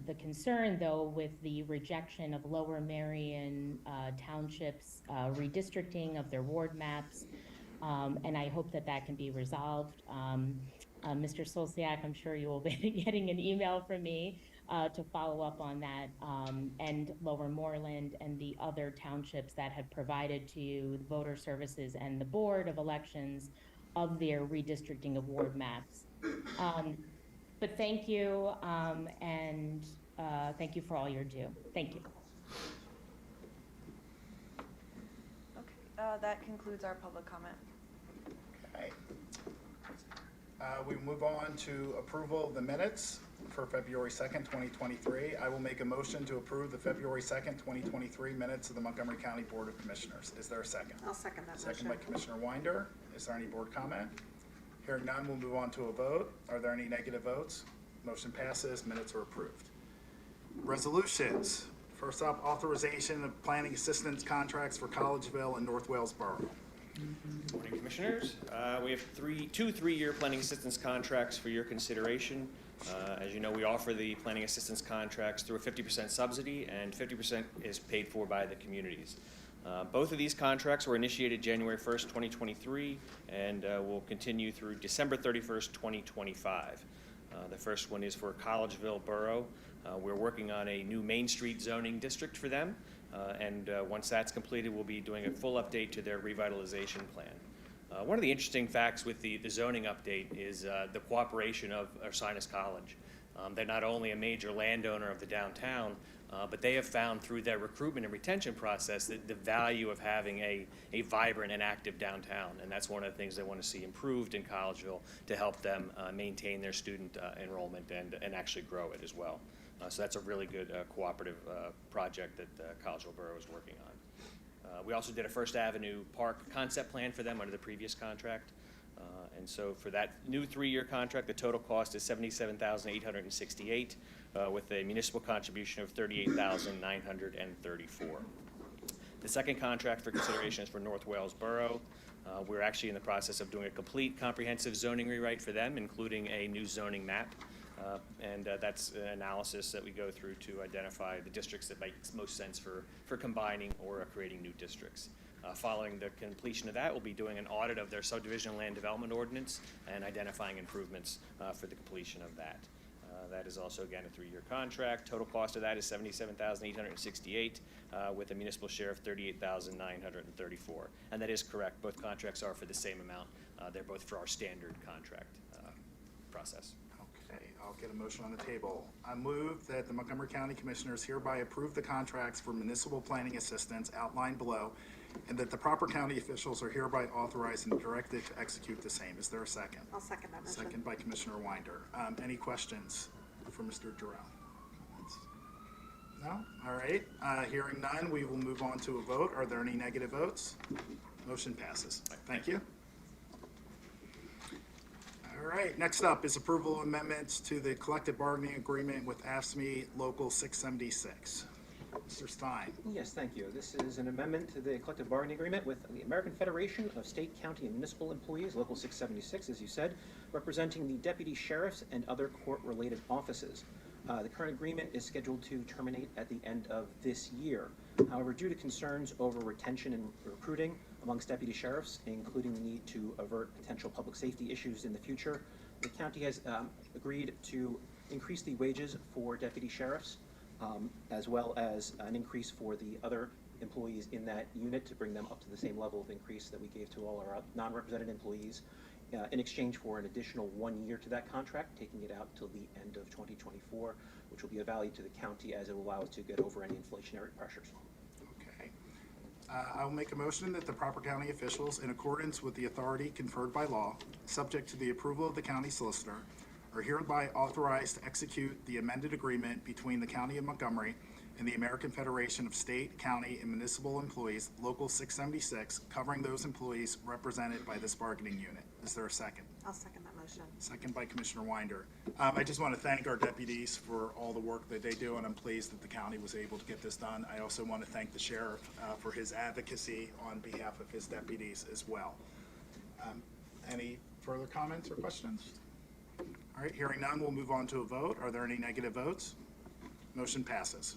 the concern, though, with the rejection of Lower Merion Township's redistricting of their ward maps, and I hope that that can be resolved. Mr. Solciak, I'm sure you will be getting an email from me to follow up on that, and Lower Moreland and the other townships that have provided to the voter services and the Board of Elections of their redistricting of ward maps. But thank you, and thank you for all your do. Thank you. Okay, that concludes our public comment. Okay. We move on to approval of the minutes for February 2nd, 2023. I will make a motion to approve the February 2nd, 2023 minutes of the Montgomery County Board of Commissioners. Is there a second? I'll second that Second motion. by Commissioner Winder. Is there any board comment? Hearing none, we'll move on to a vote. Are there any negative votes? Motion passes. Minutes are approved. Resolutions. First up, authorization of planning assistance contracts for Collegeville and North Wales Borough. Morning, Commissioners. We have two three-year planning assistance contracts for your consideration. As you know, we offer the planning assistance contracts through a 50% subsidy, and 50% is paid for by the communities. Both of these contracts were initiated January 1st, 2023, and will continue through December 31st, 2025. The first one is for Collegeville Borough. We're working on a new Main Street zoning district for them. And once that's completed, we'll be doing a full update to their revitalization plan. One of the interesting facts with the zoning update is the cooperation of Ursinus College. They're not only a major landowner of the downtown, but they have found through their recruitment and retention process that the value of having a vibrant and active downtown. And that's one of the things they want to see improved in Collegeville to help them maintain their student enrollment and actually grow it as well. So that's a really good cooperative project that Collegeville Borough is working on. We also did a First Avenue Park concept plan for them under the previous contract. And so for that new three-year contract, the total cost is $77,868 with a municipal contribution of $38,934. The second contract for consideration is for North Wales Borough. We're actually in the process of doing a complete comprehensive zoning rewrite for them, including a new zoning map. And that's an analysis that we go through to identify the districts that make most sense for combining or creating new districts. Following the completion of that, we'll be doing an audit of their subdivision land development ordinance and identifying improvements for the completion of that. That is also, again, a three-year contract. Total cost of that is $77,868 with a municipal share of $38,934. And that is correct. Both contracts are for the same amount. They're both for our standard contract process. Okay, I'll get a motion on the table. I move that the Montgomery County Commissioners hereby approve the contracts for municipal planning assistance outlined below, and that the proper county officials are hereby authorized and directed to execute the same. Is there a second? I'll second that motion. Second by Commissioner Winder. Any questions for Mr. Jarrell? No? All right. Hearing none, we will move on to a vote. Are there any negative votes? Motion passes. Thank you. All right, next up is approval of amendments to the collective bargaining agreement with AFSCME Local 676. Mr. Stein. Yes, thank you. This is an amendment to the collective bargaining agreement with the American Federation of State, County, and Municipal Employees, Local 676, as you said, representing the deputy sheriffs and other court-related offices. The current agreement is scheduled to terminate at the end of this year. However, due to concerns over retention and recruiting amongst deputy sheriffs, including the need to avert potential public safety issues in the future, the county has agreed to increase the wages for deputy sheriffs, as well as an increase for the other employees in that unit to bring them up to the same level of increase that we gave to all our non-represented employees, in exchange for an additional 1 year to that contract, taking it out till the end of 2024, which will be of value to the county as it will allow us to get over any inflationary pressures. Okay. I will make a motion that the proper county officials, in accordance with the authority conferred by law, subject to the approval of the county solicitor, are hereby authorized to execute the amended agreement between the County of Montgomery and the American Federation of State, County, and Municipal Employees, Local 676, covering those employees represented by this bargaining unit. Is there a second? I'll second that motion. Second by Commissioner Winder. I just want to thank our deputies for all the work that they do, and I'm pleased that the county was able to get this done. I also want to thank the sheriff for his advocacy on behalf of his deputies as well. Any further comments or questions? All right, hearing none, we'll move on to a vote. Are there any negative votes? Motion passes.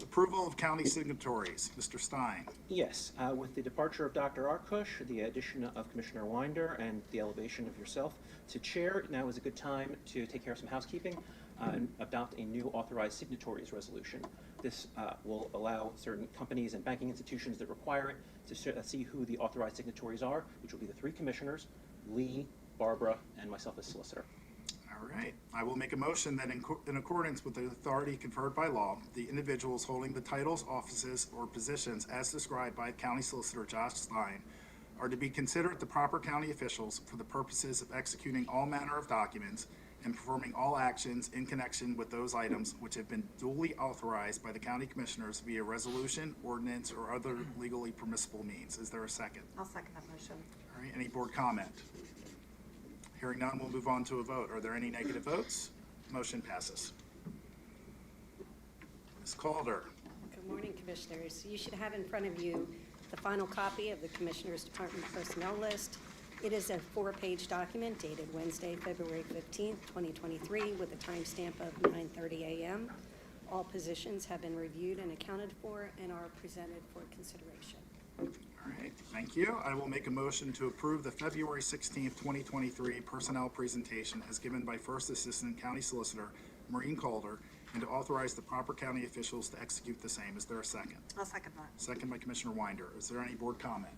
Approval of county signatories. Mr. Stein. Yes, with the departure of Dr. Arkush, the addition of Commissioner Winder, and the elevation of yourself to chair, now is a good time to take care of some housekeeping and adopt a new authorized signatories resolution. This will allow certain companies and banking institutions that require it to see who the authorized signatories are, which will be the three commissioners, Lee, Barbara, and myself as solicitor. All right. I will make a motion that in accordance with the authority conferred by law, the individuals holding the titles, offices, or positions as described by County Solicitor Josh Stein are to be considered the proper county officials for the purposes of executing all manner of documents and performing all actions in connection with those items which have been duly authorized by the county commissioners via resolution, ordinance, or other legally permissible means. Is there a second? I'll second that motion. All right. Any board comment? Hearing none, we'll move on to a vote. Are there any negative votes? Motion passes. Ms. Calder. Good morning, Commissioners. You should have in front of you the final copy of the Commissioners Department Personnel List. It is a 4-page document dated Wednesday, February 15th, 2023, with a timestamp of 9:30 a.m. All positions have been reviewed and accounted for and are presented for consideration. All right, thank you. I will make a motion to approve the February 16th, 2023 personnel presentation as given by First Assistant County Solicitor Maureen Calder, and to authorize the proper county officials to execute the same. Is there a second? I'll second that. Second by Commissioner Winder. Is there any board comment?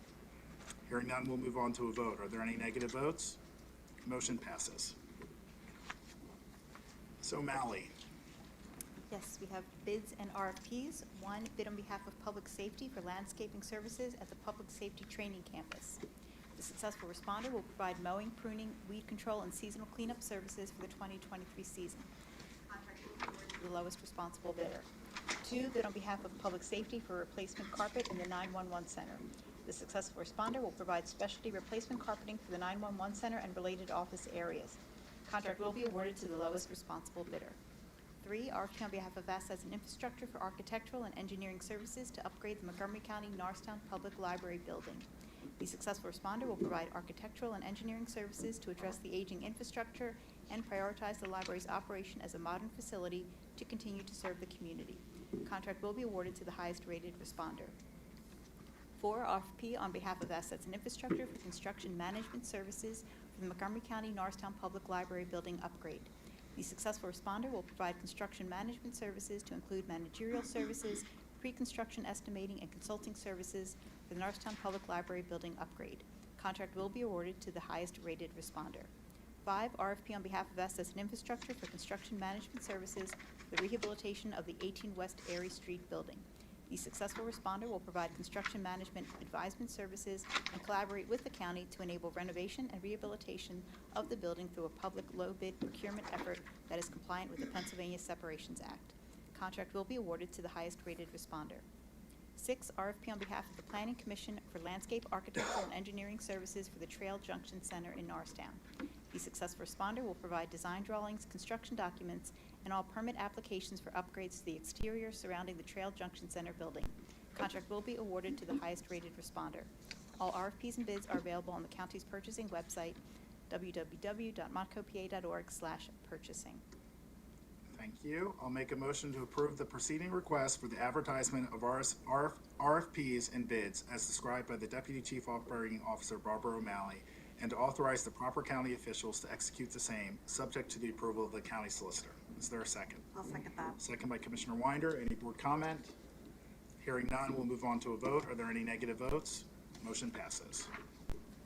Hearing none, we'll move on to a vote. Are there any negative votes? Motion passes. So Mally, Yes, we have bids and RFPs. One, bid on behalf of Public Safety for landscaping services at the Public Safety Training Campus. The successful responder will provide mowing, pruning, weed control, and seasonal cleanup services for the 2023 season. Contract will be awarded to the lowest responsible bidder. Two, bid on behalf of Public Safety for replacement carpet in the 911 center. The successful responder will provide specialty replacement carpeting for the 911 center and related office areas. Contract will be awarded to the lowest responsible bidder. 3, RFP on behalf of Assets and Infrastructure for architectural and engineering services to upgrade the Montgomery County Norristown Public Library building. The successful responder will provide architectural and engineering services to address the aging infrastructure and prioritize the library's operation as a modern facility to continue to serve the community. Contract will be awarded to the highest rated responder. 4, RFP on behalf of Assets and Infrastructure for construction management services for the Montgomery County Norristown Public Library building upgrade. The successful responder will provide construction management services to include managerial services, pre-construction estimating, and consulting services for the Norristown Public Library building upgrade. Contract will be awarded to the highest rated responder. 5, RFP on behalf of Assets and Infrastructure for construction management services for the rehabilitation of the 18 West Airy Street building. The successful responder will provide construction management advisement services and collaborate with the county to enable renovation and rehabilitation of the building through a public low-bid procurement effort that is compliant with the Pennsylvania Separations Act. Contract will be awarded to the highest-rated responder. 6, RFP on behalf of the Planning Commission for landscape, architectural, and engineering services for the Trail Junction Center in Norristown. The successful responder will provide design drawings, construction documents, and all permit applications for upgrades to the exterior surrounding the Trail Junction Center building. Contract will be awarded to the highest-rated responder. All RFPs and bids are available on the county's purchasing website, www.montcopa.org/purchasing. thank you. I'll make a motion to approve the preceding request for the advertisement of RFPs and bids as described by the Deputy Chief Operating Officer Barbara O'Malley, and to authorize the proper county officials to execute the same, subject to the approval of the county solicitor. Is there a second? I'll second that. Second by Commissioner Winder. Any board comment? Hearing none, we'll move on to a vote. Are there any negative votes? Motion passes.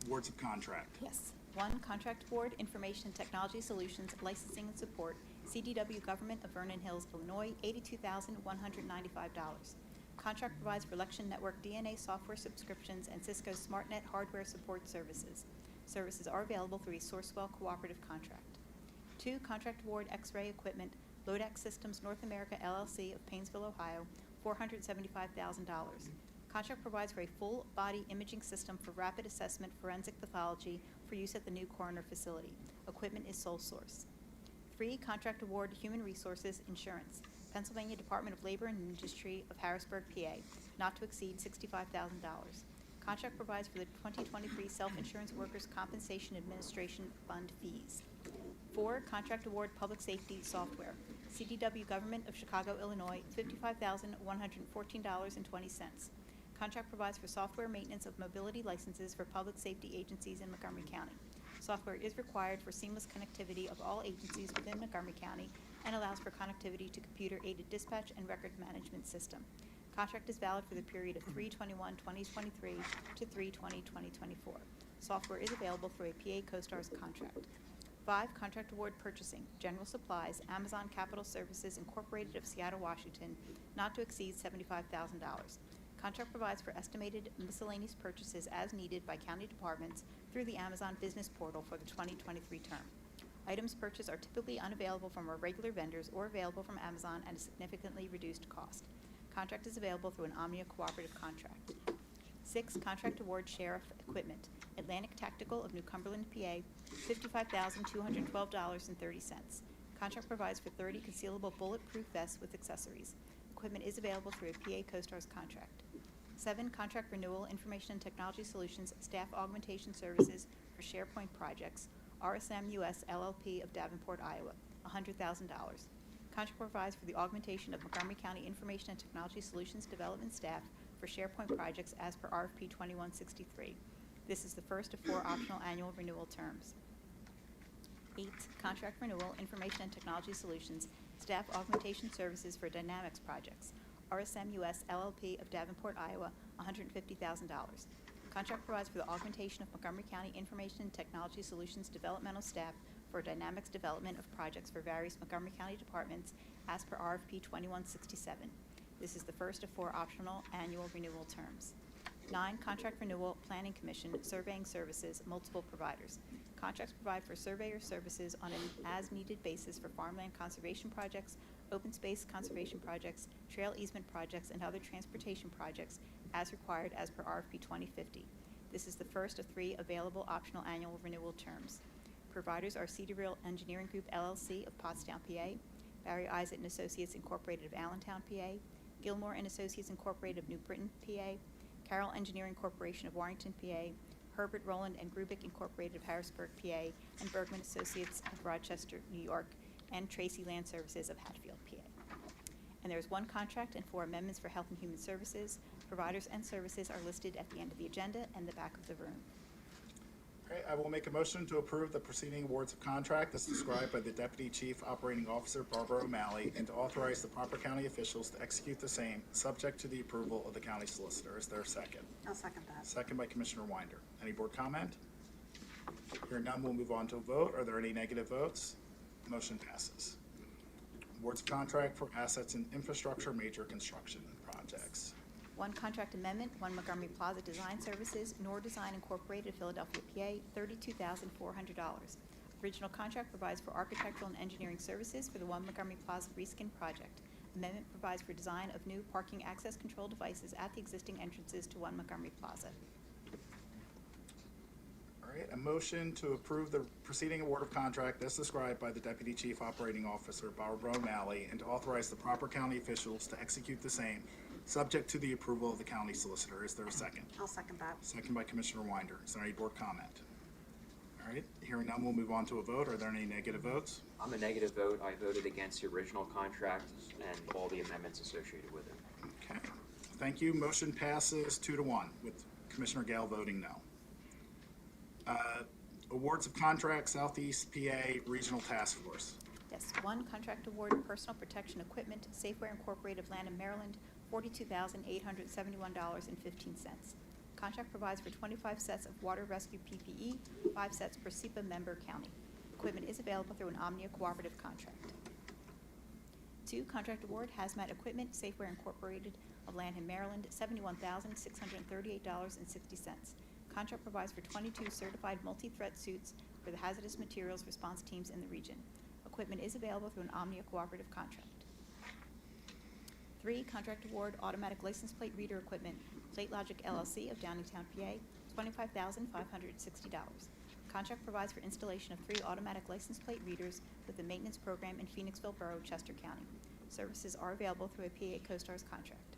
Awards of contract. Yes. 1, Contract Board, Information and Technology Solutions, Licensing and Support, CDW Government of Vernon Hills, Illinois, $82,195. Contract provides for Election Network DNA software subscriptions and Cisco SmartNet hardware support services. Services are available through a Sourcewell cooperative contract. 2, Contract Award X-ray Equipment, Lodax Systems North America LLC of Painesville, Ohio, $475,000. Contract provides for a full-body imaging system for rapid assessment forensic pathology for use at the new coroner facility. Equipment is sole source. 3, Contract Award Human Resources Insurance, Pennsylvania Department of Labor and Industry of Harrisburg, PA, not to exceed $65,000. Contract provides for the 2023 Self-Insurance Workers' Compensation Administration Fund fees. 4, Contract Award Public Safety Software, CDW Government of Chicago, Illinois, $55,114.20. Contract provides for software maintenance of mobility licenses for public safety agencies in Montgomery County. Software is required for seamless connectivity of all agencies within Montgomery County and allows for connectivity to computer-aided dispatch and record management system. Contract is valid for the period of 3/21/2023 to 3/20/2024. Software is available through a PA CoStarz contract. 5, Contract Award Purchasing, General Supplies, Amazon Capital Services Incorporated of Seattle, Washington, not to exceed $75,000. Contract provides for estimated miscellaneous purchases as needed by county departments through the Amazon Business Portal for the 2023 term. Items purchased are typically unavailable from our regular vendors or available from Amazon at a significantly reduced cost. Contract is available through an Omnia cooperative contract. 6, Contract Award Sheriff Equipment, Atlantic Tactical of New Cumberland, PA, $55,212.30. Contract provides for 30 concealable bulletproof vests with accessories. Equipment is available through a PA CoStarz contract. 7, contract renewal, information and technology solutions, staff augmentation services for SharePoint projects, RSM US LLP of Davenport, Iowa, $100,000. Contract provides for the augmentation of Montgomery County Information and Technology Solutions Development staff for SharePoint projects as per RFP 2163. This is the first of 4 optional annual renewal terms. 8, contract renewal, information and technology solutions, staff augmentation services for Dynamics projects, RSM US LLP of Davenport, Iowa, $150,000. Contract provides for the augmentation of Montgomery County Information and Technology Solutions developmental staff for Dynamics development of projects for various Montgomery County departments as per RFP 2167. This is the first of 4 optional annual renewal terms. 9, contract renewal, planning commission, surveying services, multiple providers. Contracts provide for surveyor services on an as-needed basis for farmland conservation projects, open space conservation projects, trail easement projects, and other transportation projects as required as per RFP 2050. This is the first of 3 available optional annual renewal terms. Providers are Cedarville Engineering Group LLC of Pottstown, PA, Barry Isaac and Associates Incorporated of Allentown, PA, Gilmore and Associates Incorporated of New Britain, PA, Carroll Engineering Corporation of Warrington, PA, Herbert Rowland and Grubick Incorporated of Harrisburg, PA, and Bergman Associates of Rochester, New York, and Tracy Land Services of Hatfield, PA. And there is 1 contract and 4 amendments for Health and Human Services. Providers and services are listed at the end of the agenda and the back of the room. Okay, I will make a motion to approve the preceding awards of contract as described by the Deputy Chief Operating Officer Barbara O'Malley and to authorize the proper county officials to execute the same, subject to the approval of the county solicitor. Is there a second? I'll second that. Second by Commissioner Winder. Any board comment? Hearing none, we'll move on to a vote. Are there any negative votes? Motion passes. Awards of contract for assets and infrastructure major construction projects. 1 contract amendment, 1 Montgomery Plaza Design Services, Nor Design Incorporated, Philadelphia, PA, $32,400. Original contract provides for architectural and engineering services for the 1 Montgomery Plaza reskin project. Amendment provides for design of new parking access control devices at the existing entrances to 1 Montgomery Plaza. All right, a motion to approve the preceding award of contract as described by the Deputy Chief Operating Officer Barbara O'Malley and to authorize the proper county officials to execute the same, subject to the approval of the county solicitor. Is there a second? I'll second that. Second by Commissioner Winder. Is there any board comment? All right, hearing none, we'll move on to a vote. Are there any negative votes? I'm a negative vote. I voted against the original contract and all the amendments associated with it. Okay, thank you. Motion passes 2-1 with Commissioner Gale voting no. Awards of contract, Southeast PA Regional Task Force. Yes, 1 contract award, personal protection equipment, Safeware Incorporated of Lanham, Maryland, $42,871.15. Contract provides for 25 sets of water rescue PPE, 5 sets per SEPA member county. Equipment is available through an Omnia cooperative contract. 2 contract award, hazmat equipment, Safeware Incorporated of Lanham, Maryland, $71,638.60. Contract provides for 22 certified multi-threat suits for the hazardous materials response teams in the region. Equipment is available through an Omnia cooperative contract. 3, contract award, automatic license plate reader equipment, Plate Logic LLC of Downingtown, PA, $25,560. Contract provides for installation of 3 automatic license plate readers with the maintenance program in Phoenixville Borough, Chester County. Services are available through a PA CoStars contract.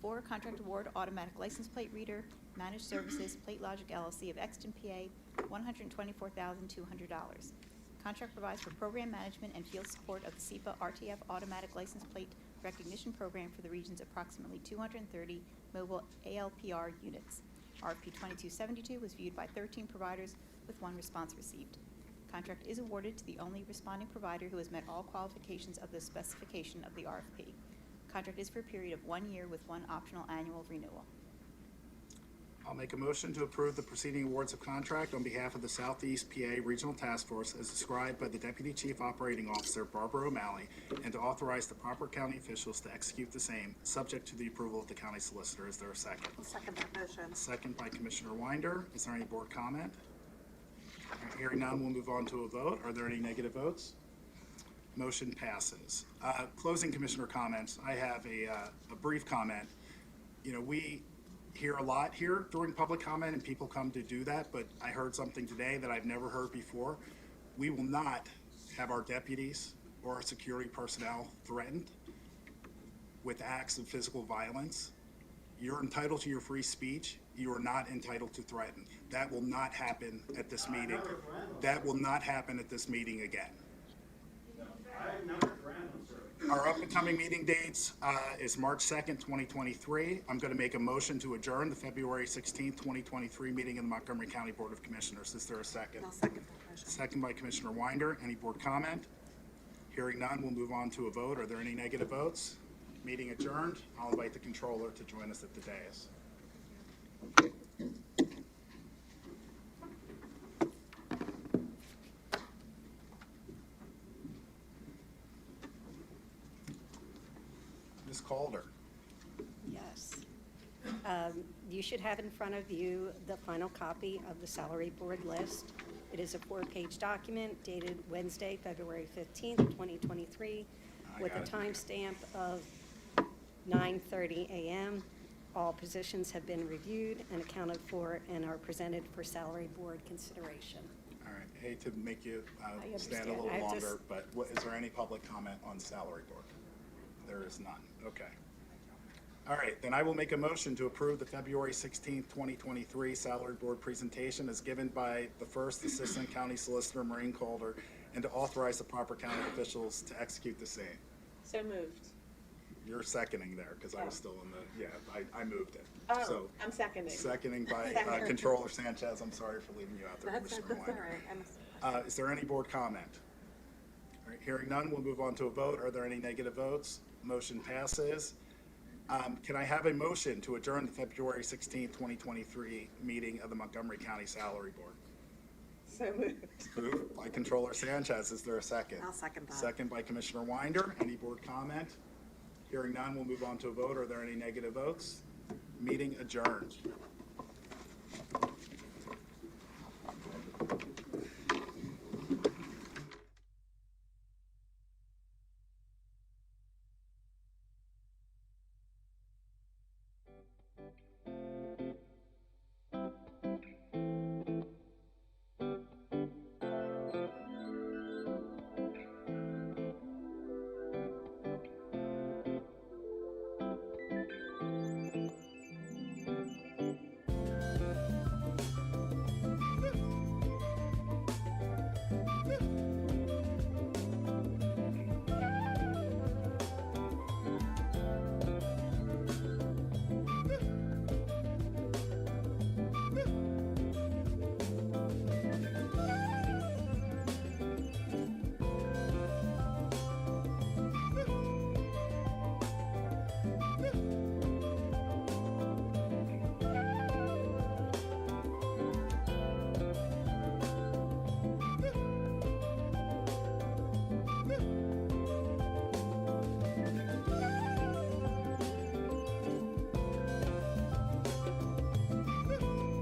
4, contract award, automatic license plate reader, managed services, Plate Logic LLC of Exton, PA, $124,200. Contract provides for program management and field support of the SEPA RTF automatic license plate recognition program for the region's approximately 230 mobile ALPR units. RFP 2272 was viewed by 13 providers with 1 response received. Contract is awarded to the only responding provider who has met all qualifications of the specification of the RFP. Contract is for a period of 1 year with 1 optional annual renewal. I'll make a motion to approve the preceding awards of contract on behalf of the Southeast PA Regional Task Force as described by the Deputy Chief Operating Officer Barbara O'Malley and to authorize the proper county officials to execute the same, subject to the approval of the county solicitor. Is there a second? I'll second that motion. Second by Commissioner Winder. Is there any board comment? All right, hearing none, we'll move on to a vote. Are there any negative votes? Motion passes. Closing commissioner comments. I have a brief comment. You know, we hear a lot here during public comment and people come to do that, but I heard something today that I've never heard before. We will not have our deputies or our security personnel threatened with acts of physical violence You're entitled to your free speech. You are not entitled to threaten. That will not happen at this meeting. That will not happen at this meeting again. Our upcoming meeting dates is March 2nd, 2023. I'm going to make a motion to adjourn the February 16th, 2023 meeting of the Montgomery County Board of Commissioners. Is there a second? I'll second that motion. Second by Commissioner Winder. Any board comment? Hearing none, we'll move on to a vote. Are there any negative votes? Meeting adjourned. I'll invite the controller to join us at the dais. Ms. Calder. Yes. You should have in front of you the final copy of the salary board list. It is a 4-page document dated Wednesday, February 15th, 2023, with a timestamp of 9:30 a.m. All positions have been reviewed and accounted for and are presented for salary board consideration. All right, hate to make you stand a understand. little I longer, just- but is there any public comment on salary board? There is none. Okay. All right, then I will make a motion to approve the February 16th, 2023 salary board presentation as given by the first Assistant County Solicitor, Maureen Calder, and to authorize the proper county officials to execute the same. So moved. You're seconding there, because I was still in the, yeah, I moved it. Oh, So, I'm seconding. seconding by Second. Controller Sanchez. I'm sorry for leaving you out there, That's Commissioner all Winder. right. Is there any board comment? All right, hearing none, we'll move on to a vote. Are there any negative votes? Motion passes. Can I have a motion to adjourn the February 16th, 2023 meeting of the Montgomery County Salary Board? So moved. Moved by Controller Sanchez. Is there a second? I'll second that. Second by Commissioner Winder. Any board comment? Hearing none, we'll move on to a vote. Are there any negative votes? Meeting adjourned.